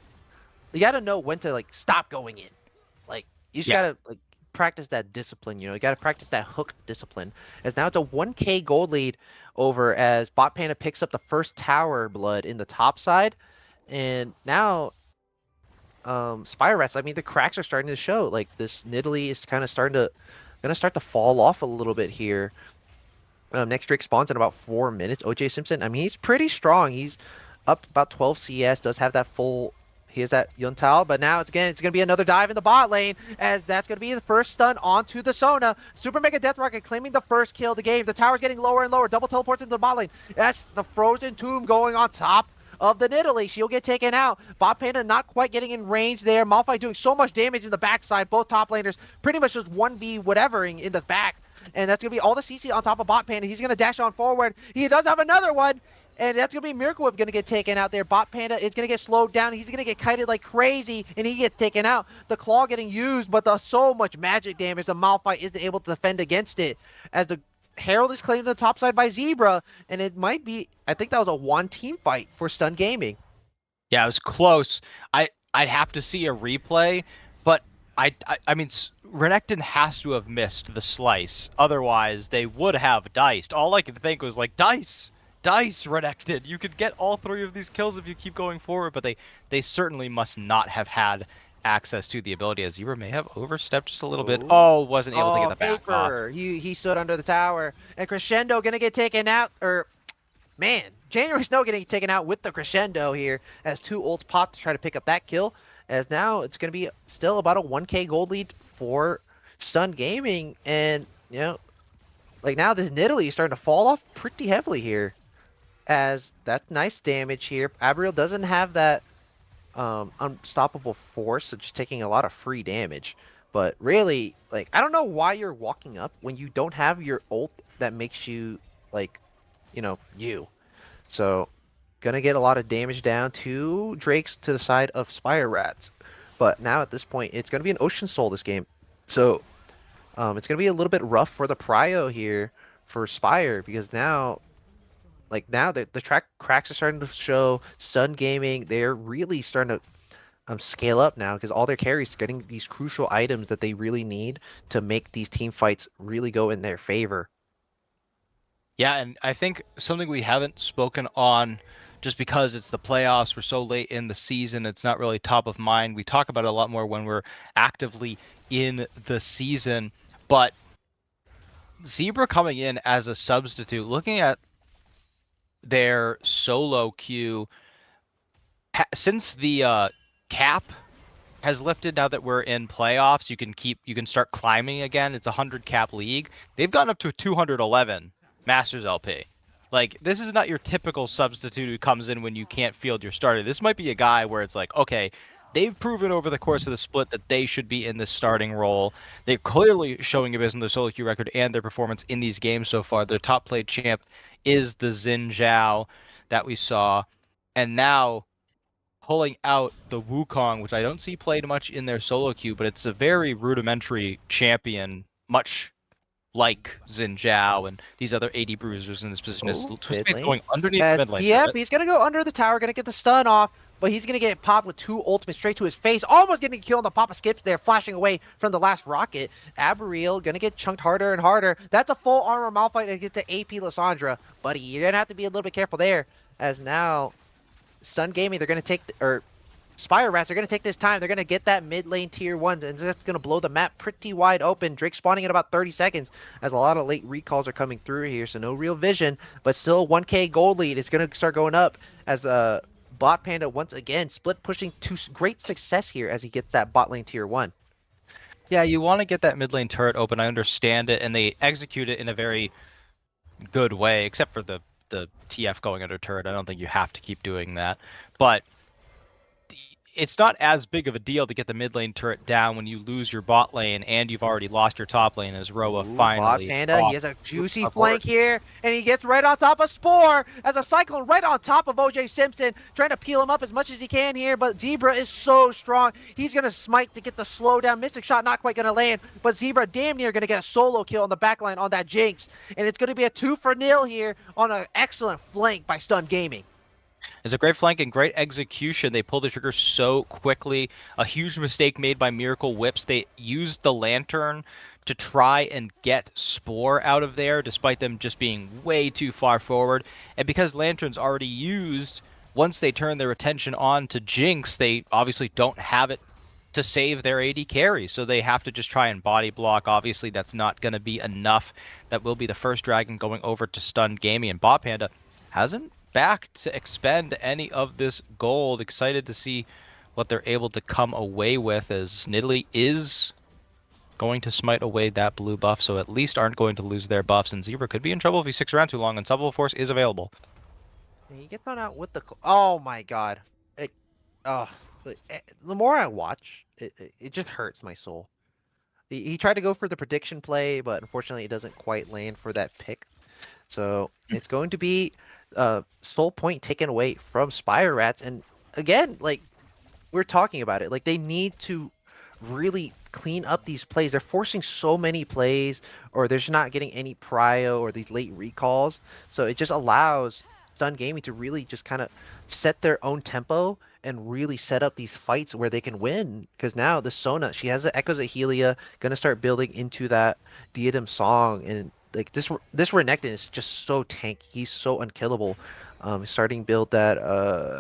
You got to know when to, like, stop going in. Like, you just got to, like, practice that discipline, you know. You got to practice that hook discipline. As now it's a 1k gold lead over as Bot Panda picks up the first tower blood in the top side. And now, Spire Rats, I mean, the cracks are starting to show. Like, this Nidalee is kind of starting to fall off a little bit here. Next Drake spawns in about 4 minutes. OJ Simpson, I mean, he's pretty strong. He's up about 12 CS, does have that full, he has that Yuntal, but now it's going to be another dive in the bot lane, as that's going to be the first stun onto the Sona. Super Mega Death Rocket claiming the first kill of the game. The tower's getting lower and lower. Double teleports into the bot lane. That's the Frozen Tomb going on top of the Nidalee. She'll get taken out. Bot Panda not quite getting in range there. Malphite doing so much damage in the backside. Both top laners pretty much just 1v whatevering in the back. And that's going to be all the CC on top of Bot Panda. He's going to dash on forward. He does have another one. And that's going to be Miracle Whip going to get taken out there. Bot Panda is going to get slowed down. He's going to get kited like crazy, and he gets taken out. The Claw getting used, but the so much magic damage, the Malphite isn't able to defend against it. As the Herald is claimed to the top side by Zebra, and it might be, I think that was a one-team fight for Stun Gaming. Yeah, it was close. I'd have to see a replay, but I mean, Renekton has to have missed the slice. Otherwise, they would have diced. All I could think was like, dice, Renekton. You could get all 3 of these kills if you keep going forward, but they certainly must not have had access to the ability, as Zebra may have overstepped just a little bit. Oh, wasn't able to get the back off. He stood under the tower. And Crescendo gonna get taken out, or man, January Snow getting taken out with the Crescendo here as 2 ults pop to try to pick up that kill. As now it's gonna be still about a 1k gold lead for Stun Gaming, and you know, like now this Nidalee is starting to fall off pretty heavily here. As that's nice damage here. Abriel doesn't have that unstoppable force, so just taking a lot of free damage. But really, like, I don't know why you're walking up when you don't have your ult that makes you, like, you know, you. So, gonna get a lot of damage down to Drakes to the side of Spire Rats. But now at this point, it's gonna be an Ocean Soul this game. So, it's gonna be a little bit rough for the Prio here for Spire, because now the track cracks are starting to show. Stun Gaming, they're really starting to scale up now because all their carries are getting these crucial items that they really need to make these team fights really go in their favor. Yeah, and I think something we haven't spoken on, just because it's the playoffs, we're so late in the season, it's not really top of mind. We talk about it a lot more when we're actively in the season, but Zebra coming in as a substitute, looking at their solo queue, since the cap has lifted, now that we're in playoffs, you can start climbing again. It's a 100 cap league. They've gotten up to 211 Masters LP. Like, this is not your typical substitute who comes in when you can't field your starter. This might be a guy where it's like, okay, they've proven over the course of the split that they should be in this starting role. They're clearly showing it based on their solo queue record and their performance in these games so far. Their top played champ is the Xin Zhao that we saw. And now pulling out the Wukong, which I don't see played much in their solo queue, but it's a very rudimentary champion, much like Xin Zhao and these other AD bruisers in this position. Is going underneath the mid lane. Yep, he's going to go under the tower, going to get the stun off, but he's going to get popped with 2 ultimates straight to his face, almost getting killed on the Papa Skips there, flashing away from the last rocket. Abriel going to get chunked harder and harder. That's a full armor Malphite to get to AP Lysandra. Buddy, you're going to have to be a little bit careful there, as now Stun Gaming, they're going to take, Spire Rats are going to take this time. They're going to get that mid lane tier 1, and that's going to blow the map pretty wide open. Drake spawning in about 30 seconds, as a lot of late recalls are coming through here, so no real vision, but still 1k gold lead. It's going to start going up as Bot Panda once again split pushing to great success here as he gets that bot lane tier 1. Yeah, you want to get that mid lane turret open. I understand it, and they execute it in a very good way, except for the TF going under turret. I don't think you have to keep doing that, but it's not as big of a deal to get the mid lane turret down when you lose your bot lane and you've already lost your top lane, as Roa finally. Bot Panda, he has a juicy flank here, and he gets right on top of Spore as a Cyclone right on top of OJ Simpson, trying to peel him up as much as he can here, but Zebra is so strong. He's going to smite to get the slowdown. Mystic Shot not quite going to land, but Zebra damn near going to get a solo kill on the backline on that Jinx, and it's going to be a 2-for-0 here on an excellent flank by Stun Gaming. It's a great flank and great execution. They pulled the trigger so quickly. A huge mistake made by Miracle Whips. They used the Lantern to try and get Spore out of there, despite them just being way too far forward. And because Lantern's already used, once they turn their attention on to Jinx, they obviously don't have it to save their AD carry, so they have to just try and body block. Obviously, that's not going to be enough. That will be the first dragon going over to Stun Gaming, and Bot Panda hasn't back to expend any of this gold. Excited to see what they're able to come away with, as Nidalee is going to smite away that blue buff, so at least aren't going to lose their buffs, and Zebra could be in trouble if he sticks around too long. Unstoppable Force is available. And he gets on out with the. Oh my god. It, oh, the more I watch, it just hurts my soul. He tried to go for the prediction play, but unfortunately it doesn't quite land for that pick. So it's going to be soul point taken away from Spire Rats. And again, like we're talking about it. Like they need to really clean up these plays. They're forcing so many plays, or they're just not getting any prio or these late recalls. So it just allows Stun Gaming to really just kind of set their own tempo and really set up these fights where they can win. Because now the Sona, she has the Echoes of Helia, gonna start building into that Diadem song, and like this Renekton is just so tanky. He's so unkillable. Starting build that.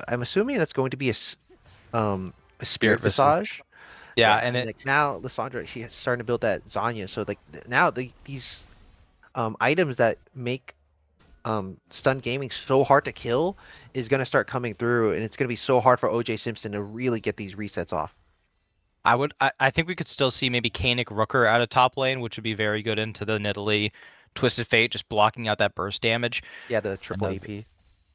I'm assuming that's going to be a Spirit Spirit Visage. Visage. Yeah, Yeah, and and it like now Lissandra, she's starting to build that Zanya. So like now these items that make stun gaming so hard to kill is gonna start coming through, and it's gonna be so hard for OJ Simpson to really get these resets off. I think we could still see maybe Kanik Rooker out of top lane, which would be very good into the Nidalee Twisted Fate, just blocking out that burst damage. Yeah, the And triple AP.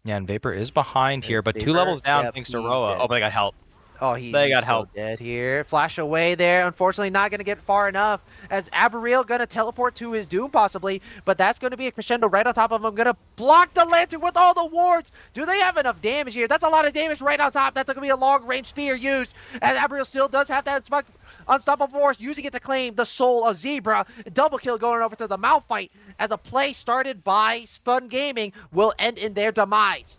yeah, and Vapor is behind here, And but two Vapor, levels down yep, thanks to he's Roa. Oh, dead. but they got help. Oh, They he's got so help. dead here. Flash away there. Unfortunately, not gonna get far enough. As Aberreel gonna teleport to his doom possibly, but that's gonna be a crescendo right on top of him. Gonna block the lantern with all the wards. Do they have enough damage here? That's a lot of damage right on top. That's gonna be a long range spear used. And Aberreel still does have that unstoppable force, using it to claim the soul of Zebra. Double kill going over to the Malphite as a play started by Spun Gaming will end in their demise.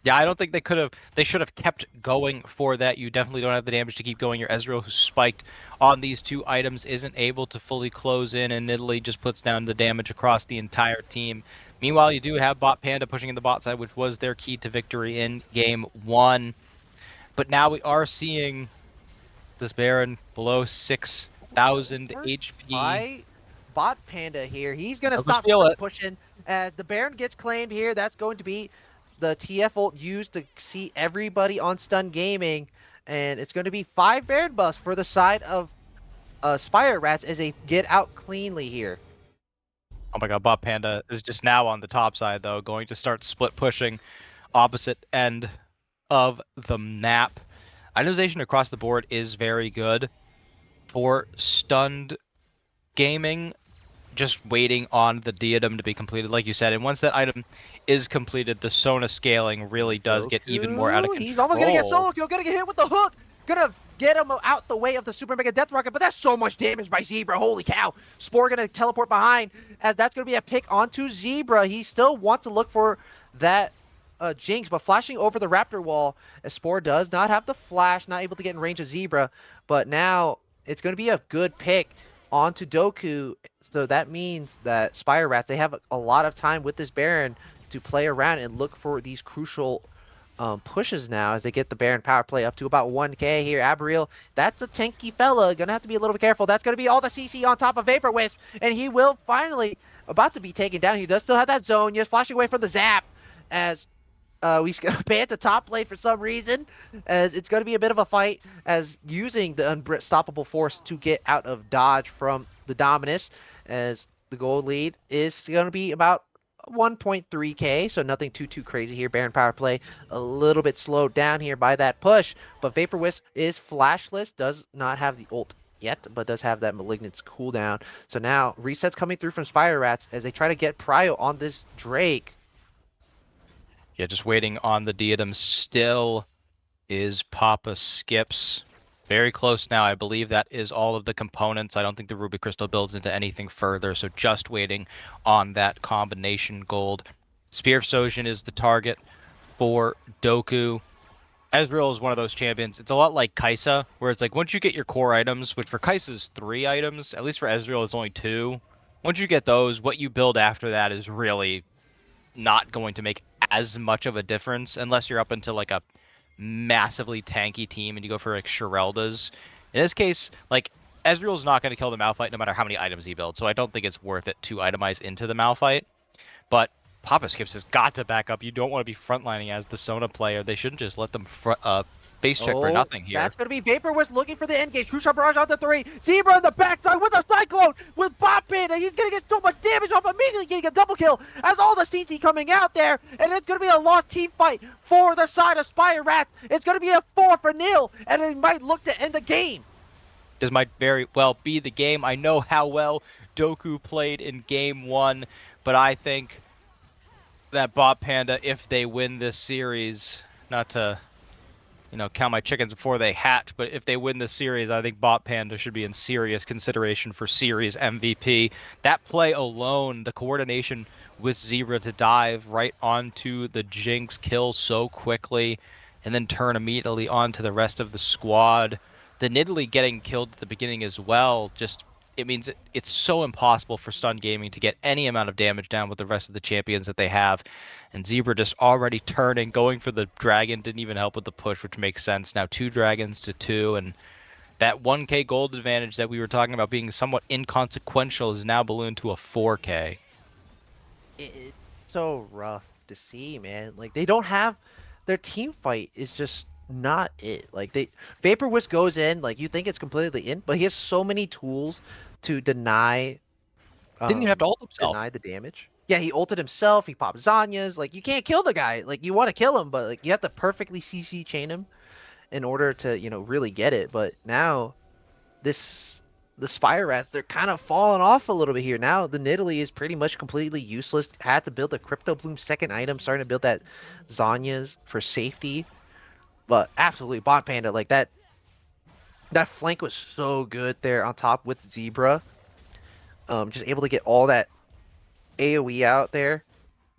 Yeah, I don't think they could have. They should have kept going for that. You definitely don't have the damage to keep going. Your Ezreal, who's spiked on these two items, isn't able to fully close in, and Italy just puts down the damage across the entire team. Meanwhile, you do have Bot Panda pushing in the bot side, which was their key to victory in game one. But now we are seeing this Baron below 6,000 HP. By Bot Panda here. He's going to I'll just stop feel split it. pushing. As the Baron gets claimed here, that's going to be the TF ult used to see everybody on Stun Gaming. And it's going to be 5 Baron buffs for the side of Spire Rats as they get out cleanly here. Oh my god, Bot Panda is just now on the top side, though, going to start split pushing opposite end of the map. Itemization across the board is very good for stunned gaming. Just waiting on the diadem to be completed, like you said. And once that item is completed, the Sona scaling really does get even more out of control. He's almost going to get solo kill. Going to get hit with the hook. Going to get him out the way of the Super Mega Death Rocket, but that's so much damage by Zebra. Holy cow. Spore going to teleport behind, as that's going to be a pick onto Zebra. He still wants to look for that Jinx, but flashing over the Raptor wall, as Spore does not have the flash, not able to get in range of Zebra, but now it's going to be a good pick onto Doku. So that means that Spire Rats, they have a lot of time with this Baron to play around and look for these crucial pushes now as they get the Baron power play up to about 1k here. Aberreel, that's a tanky fella. Gonna have to be a little bit careful. That's gonna be all the CC on top of Vapor Wisp, and he will finally about to be taken down. He does still have that zone. You're flashing away from the zap as we pay at the top lane for some reason, as it's going to be a bit of a fight, as using the unstoppable force to get out of dodge from the Dominus, as the gold lead is going to be about 1.3k, so nothing too crazy here. Baron power play a little bit slowed down here by that push, but Vapor Wisp is flashless, does not have the ult yet, but does have that Malignance cooldown. So now resets coming through from Spire Rats as they try to get prio on this Drake. Yeah, just waiting on the diadem still is Papa Skips. Very close now. I believe that is all of the components. I don't think the Ruby Crystal builds into anything further, so just waiting on that combination gold. Spear of Sojin is the target for Doku. Ezreal is one of those champions. It's a lot like Kai'Sa, where it's like once you get your core items, which for Kai'Sa's 3 items, at least for Ezreal it's only 2. Once you get those, what you build after that is really not going to make as much of a difference unless you're up into like a massively tanky team and you go for like Sherelda's. In this case, like Ezreal's not going to kill the Malphite no matter how many items he builds, so I don't think it's worth it to itemize into the Malphite. But Papa Skips has got to back up. You don't want to be frontlining as the Sona player. They shouldn't just let them face check for Oh, nothing here. that's going to be Vaporwave looking for the engage. True Shot Barrage on the 3. Zebra in the backside with a Cyclone with Bop in. And he's going to get so much damage off, immediately getting a double kill as all the CC coming out there. And it's going to be a lost team fight for the side of Spire Rats. It's going to be a 4-0, and it might look to end the game. This might very well be the game. I know how well Doku played in game 1, but I think that Bot Panda, if they win this series, not to count my chickens before they hatch, but if they win this series, I think Bot Panda should be in serious consideration for series MVP. That play alone, the coordination with Zebra to dive right onto the Jinx, kill so quickly, and then turn immediately onto the rest of the squad. The Nidalee getting killed at the beginning as well, it means it's so impossible for Stun Gaming to get any amount of damage down with the rest of the champions that they have. And Zebra just already turning, going for the dragon, didn't even help with the push, which makes sense. Now 2 dragons to 2, and that 1k gold advantage that we were talking about being somewhat inconsequential is now ballooned to a 4k. It's so rough to see, man. Like, they don't have... Their team fight is just not it. Like, Vapor Wisp goes in, like, you think it's completely in, but he has so many tools to deny Didn't even have to ult himself. deny the damage. Yeah, he ulted himself, he popped Zanya's. Like, you can't kill the guy. Like, you want to kill him, but like you have to perfectly CC chain him in order to, really get it. But now the Spire Rats, they're kind of falling off a little bit here. Now the Nidalee is pretty much completely useless. Had to build a Crypto Bloom second item, starting to build that Zanya's for safety. But absolutely, Bot Panda, like that flank was so good there on top with Zebra. Just able to get all that AoE out there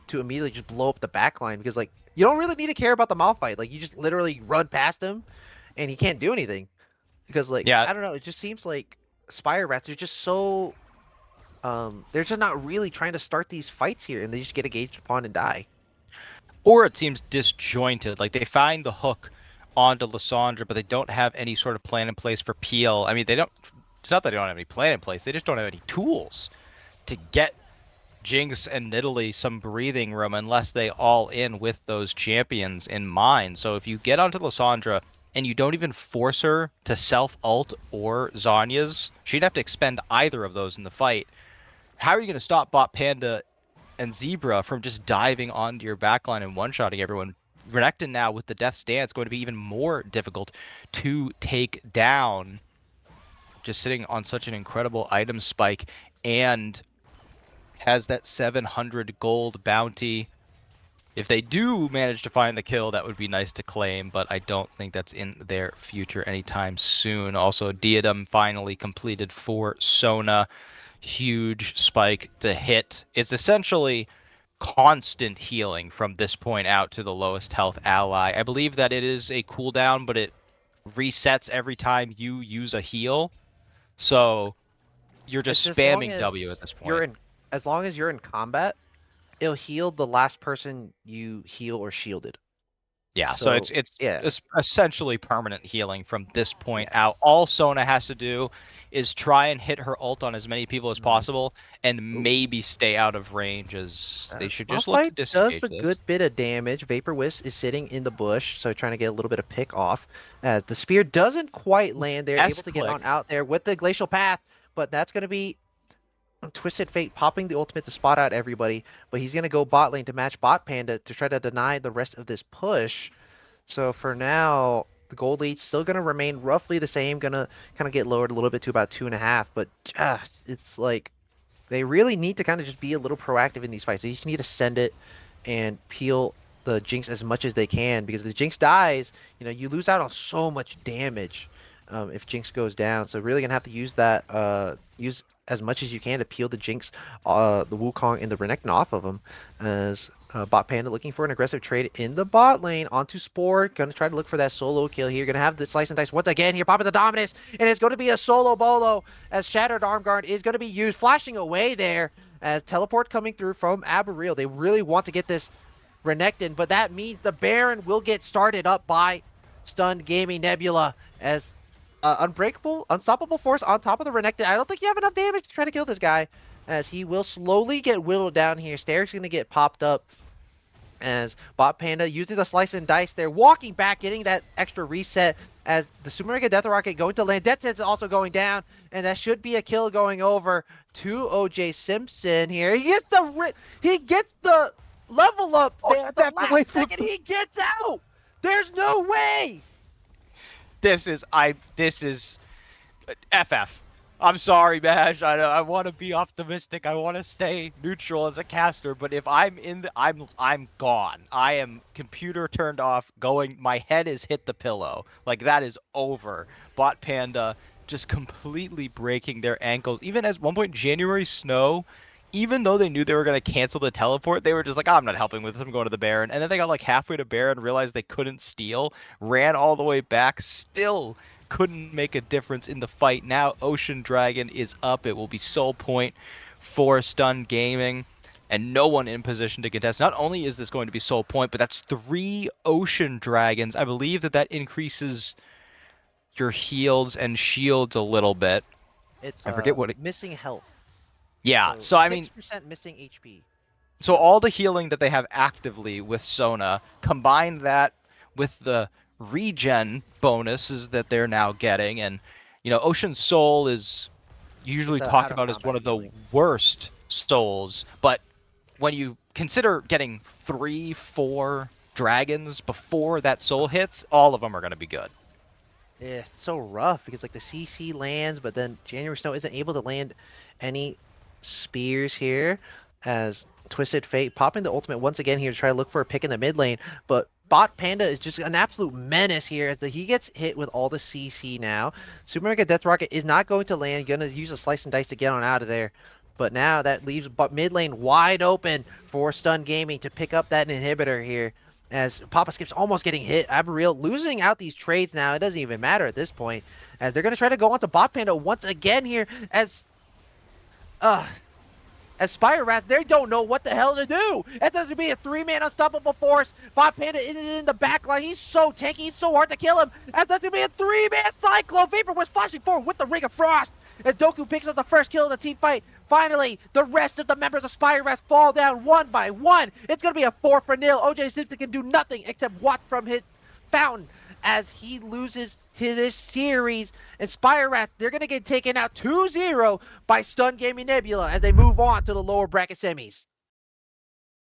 to immediately just blow up the backline, because like you don't really need to care about the Malphite. Like, you just literally run past him and he can't do anything. Because like, Yeah. I don't know, it just seems like Spire Rats are just so they're just not really trying to start these fights here, and they just get engaged upon and die. Or it seems disjointed. Like, they find the hook onto Lissandra, but they don't have any sort of plan in place for Peel. I mean, it's not that they don't have any plan in place, they just don't have any tools to get Jinx and Nidalee some breathing room unless they all in with those champions in mind. So if you get onto Lissandra and you don't even force her to self-ult or Zanya's, she'd have to expend either of those in the fight. How are you going to stop Bot Panda and Zebra from just diving onto your backline and one-shotting everyone? Renekton now with the Death's Dance going to be even more difficult to take down. Just sitting on such an incredible item spike, and has that 700 gold bounty. If they do manage to find the kill, that would be nice to claim, but I don't think that's in their future anytime soon. Also, Diadem finally completed for Sona. Huge spike to hit. It's essentially constant healing from this point out to the lowest health ally. I believe that it is a cooldown, but it resets every time you use a heal. So you're just spamming W at this point. As long as you're in combat, it'll heal the last person you heal or shielded. Yeah, so it's essentially permanent healing from this point out. All Sona has to do is try and hit her ult on as many people as possible, and maybe stay out of range, as they should just look to disengage does a good bit of damage. Vapor Wisp is sitting in the bush, so trying to get a little bit of pick off. As the spear doesn't quite land there, able to get on out there with the Glacial Path, but that's going to be Twisted Fate popping the ultimate to spot out everybody, but he's going to go bot lane to match Bot Panda to try to deny the rest of this push. So for now, the gold lead's still going to remain roughly the same, going to kind of get lowered a little bit to about 2.5, but it's like they really need to kind of just be a little proactive in these fights. They just need to send it and peel the Jinx as much as they can, because if the Jinx dies, you lose out on so much damage if Jinx goes down. So really going to have to use that, use as much as you can to peel the Jinx, the Wukong, and the Renekton off of him. As Bot Panda looking for an aggressive trade in the bot lane onto Spore. Going to try to look for that solo kill here. Going to have the Slice and Dice once again here, popping the Dominus, and it's going to be a solo bolo as Shattered Arm Guard is going to be used, flashing away there as teleport coming through from Aberreal. They really want to get this Renekton, but that means the Baron will get started up by Stunned Gaming Nebula as unstoppable force on top of the Renekton. I don't think you have enough damage to try to kill this guy, as he will slowly get whittled down here. Steric's going to get popped up as Bot Panda using the slice and dice there, walking back, getting that extra reset as the Super Mega Death Rocket going to land. Death Sense is also going down, and that should be a kill going over to OJ Simpson here. He gets the level up Oh, there yeah, at the that's last away from second. He gets out. There's no way. this is FF. I'm sorry, Bash. I want to be optimistic. I want to stay neutral as a caster, but if I'm in the, I'm gone. I am computer turned off. Going, my head is hit the pillow. Like that is over. Bot Panda just completely breaking their ankles. Even at one point, January Snow, even though they knew they were going to cancel the teleport, they were just like, oh, I'm not helping with this. I'm going to the Baron. And then they got like halfway to Baron, realized they couldn't steal, ran all the way back, still couldn't make a difference in the fight. Now Ocean Dragon is up. It will be Soul Point for Stun Gaming, and no one in position to contest. Not only is this going to be Soul Point, but that's 3 Ocean Dragons. I believe that increases your heals and shields a little bit. It's I forget what it. missing health. Yeah, So so I mean, 6% missing HP. so all the healing that they have actively with Sona, combine that with the regen bonuses that they're now getting, and Ocean Soul is It's usually a talked out of about as one combat of the healing. worst souls, but when you consider getting 3, 4 dragons before that soul hits, all of them are going to be good. Yeah, it's so rough because like the CC lands, but then January Snow isn't able to land any spears here as Twisted Fate popping the ultimate once again here to try to look for a pick in the mid lane, but Bot Panda is just an absolute menace here as he gets hit with all the CC now. Super Mega Death Rocket is not going to land, gonna use a slice and dice to get on out of there. But now that leaves mid lane wide open for Stun Gaming to pick up that inhibitor here as Papa Skip's almost getting hit. Abriel losing out these trades now. It doesn't even matter at this point as they're going to try to go onto Bot Panda once again here uh as Spire Rats, they don't know what the hell to do. It's going to be a 3-man unstoppable force. Bot Panda is in the back line. He's so tanky. He's so hard to kill him. As that's going to be a 3-man Cyclone. Vapor was flashing forward with the Ring of Frost. As Doku picks up the first kill of the team fight. Finally, the rest of the members of Spire Rats fall down one by one. It's going to be a 4-0. OJ Simpson can do nothing except watch from his fountain as he loses this series. And Spire Rats, they're going to get taken out 2-0 by Stun Gaming Nebula as they move on to the lower bracket semis.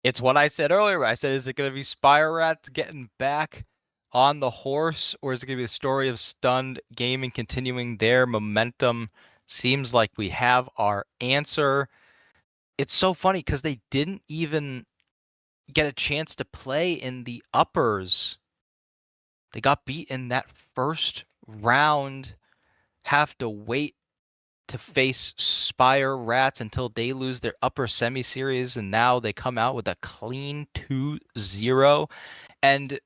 It's what I said earlier. I said, is it going to be Spire Rats getting back on the horse, or is it going to be the story of Stunned Gaming continuing their momentum? Seems like we have our answer. It's so funny because they didn't even get a chance to play in the uppers. They got beat in that first round, have to wait to face Spire Rats until they lose their upper semi series, and now they come out with a clean 2-0 and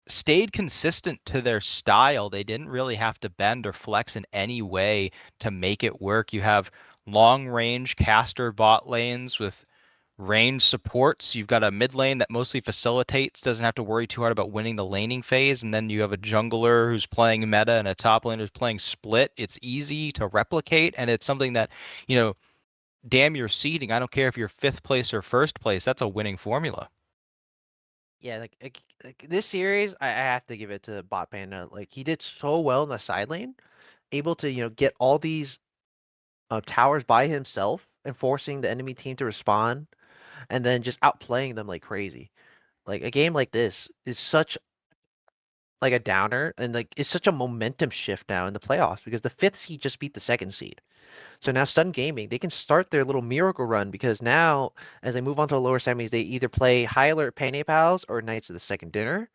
stayed consistent to their style. They didn't really have to bend or flex in any way to make it work. You have long range caster bot lanes with range supports. You've got a mid lane that mostly facilitates, doesn't have to worry too hard about winning the laning phase, and then you have a jungler who's playing meta and a top laner who's playing split. It's easy to replicate, and it's something that, damn your seeding. I don't care if you're 5th place or 1st place. That's a winning formula. Yeah, like this series, I have to give it to Bot Panda. Like he did so well in the side lane, able to get all these towers by himself and forcing the enemy team to respond, and then just outplaying them like crazy. Like a game like this is such like a downer and like it's such a momentum shift now in the playoffs because the 5th seed just beat the 2nd seed. So now Stun Gaming, they can start their little miracle run because now as they move on to the lower semis, they either play High Alert Pane Pals or Knights of the Second Dinner.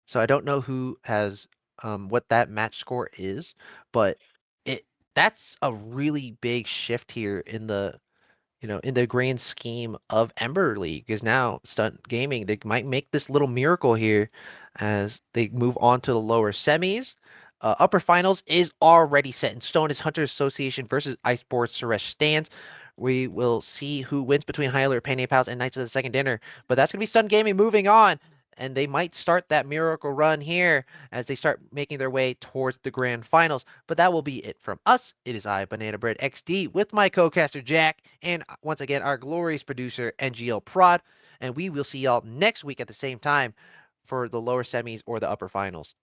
So I don't know who has what that match score is, but it that's a really big shift here in the in the grand scheme of Ember League, because now Stunt Gaming, they might make this little miracle here as they move on to the lower semis. Upper finals is already set in stone as Hunter Association versus Iceboard Suresh stands. We will see who wins between High Alert, Pain Pals, and Knights of the Second Dinner. But that's going to be Stun Gaming moving on. And they might start that miracle run here as they start making their way towards the grand finals. But that will be it from us. It is I, Banana Bread XD, with my co-caster Jack, and once again our glorious producer NGL Prod. And we will see y'all next week at the same time for the lower semis or the upper finals.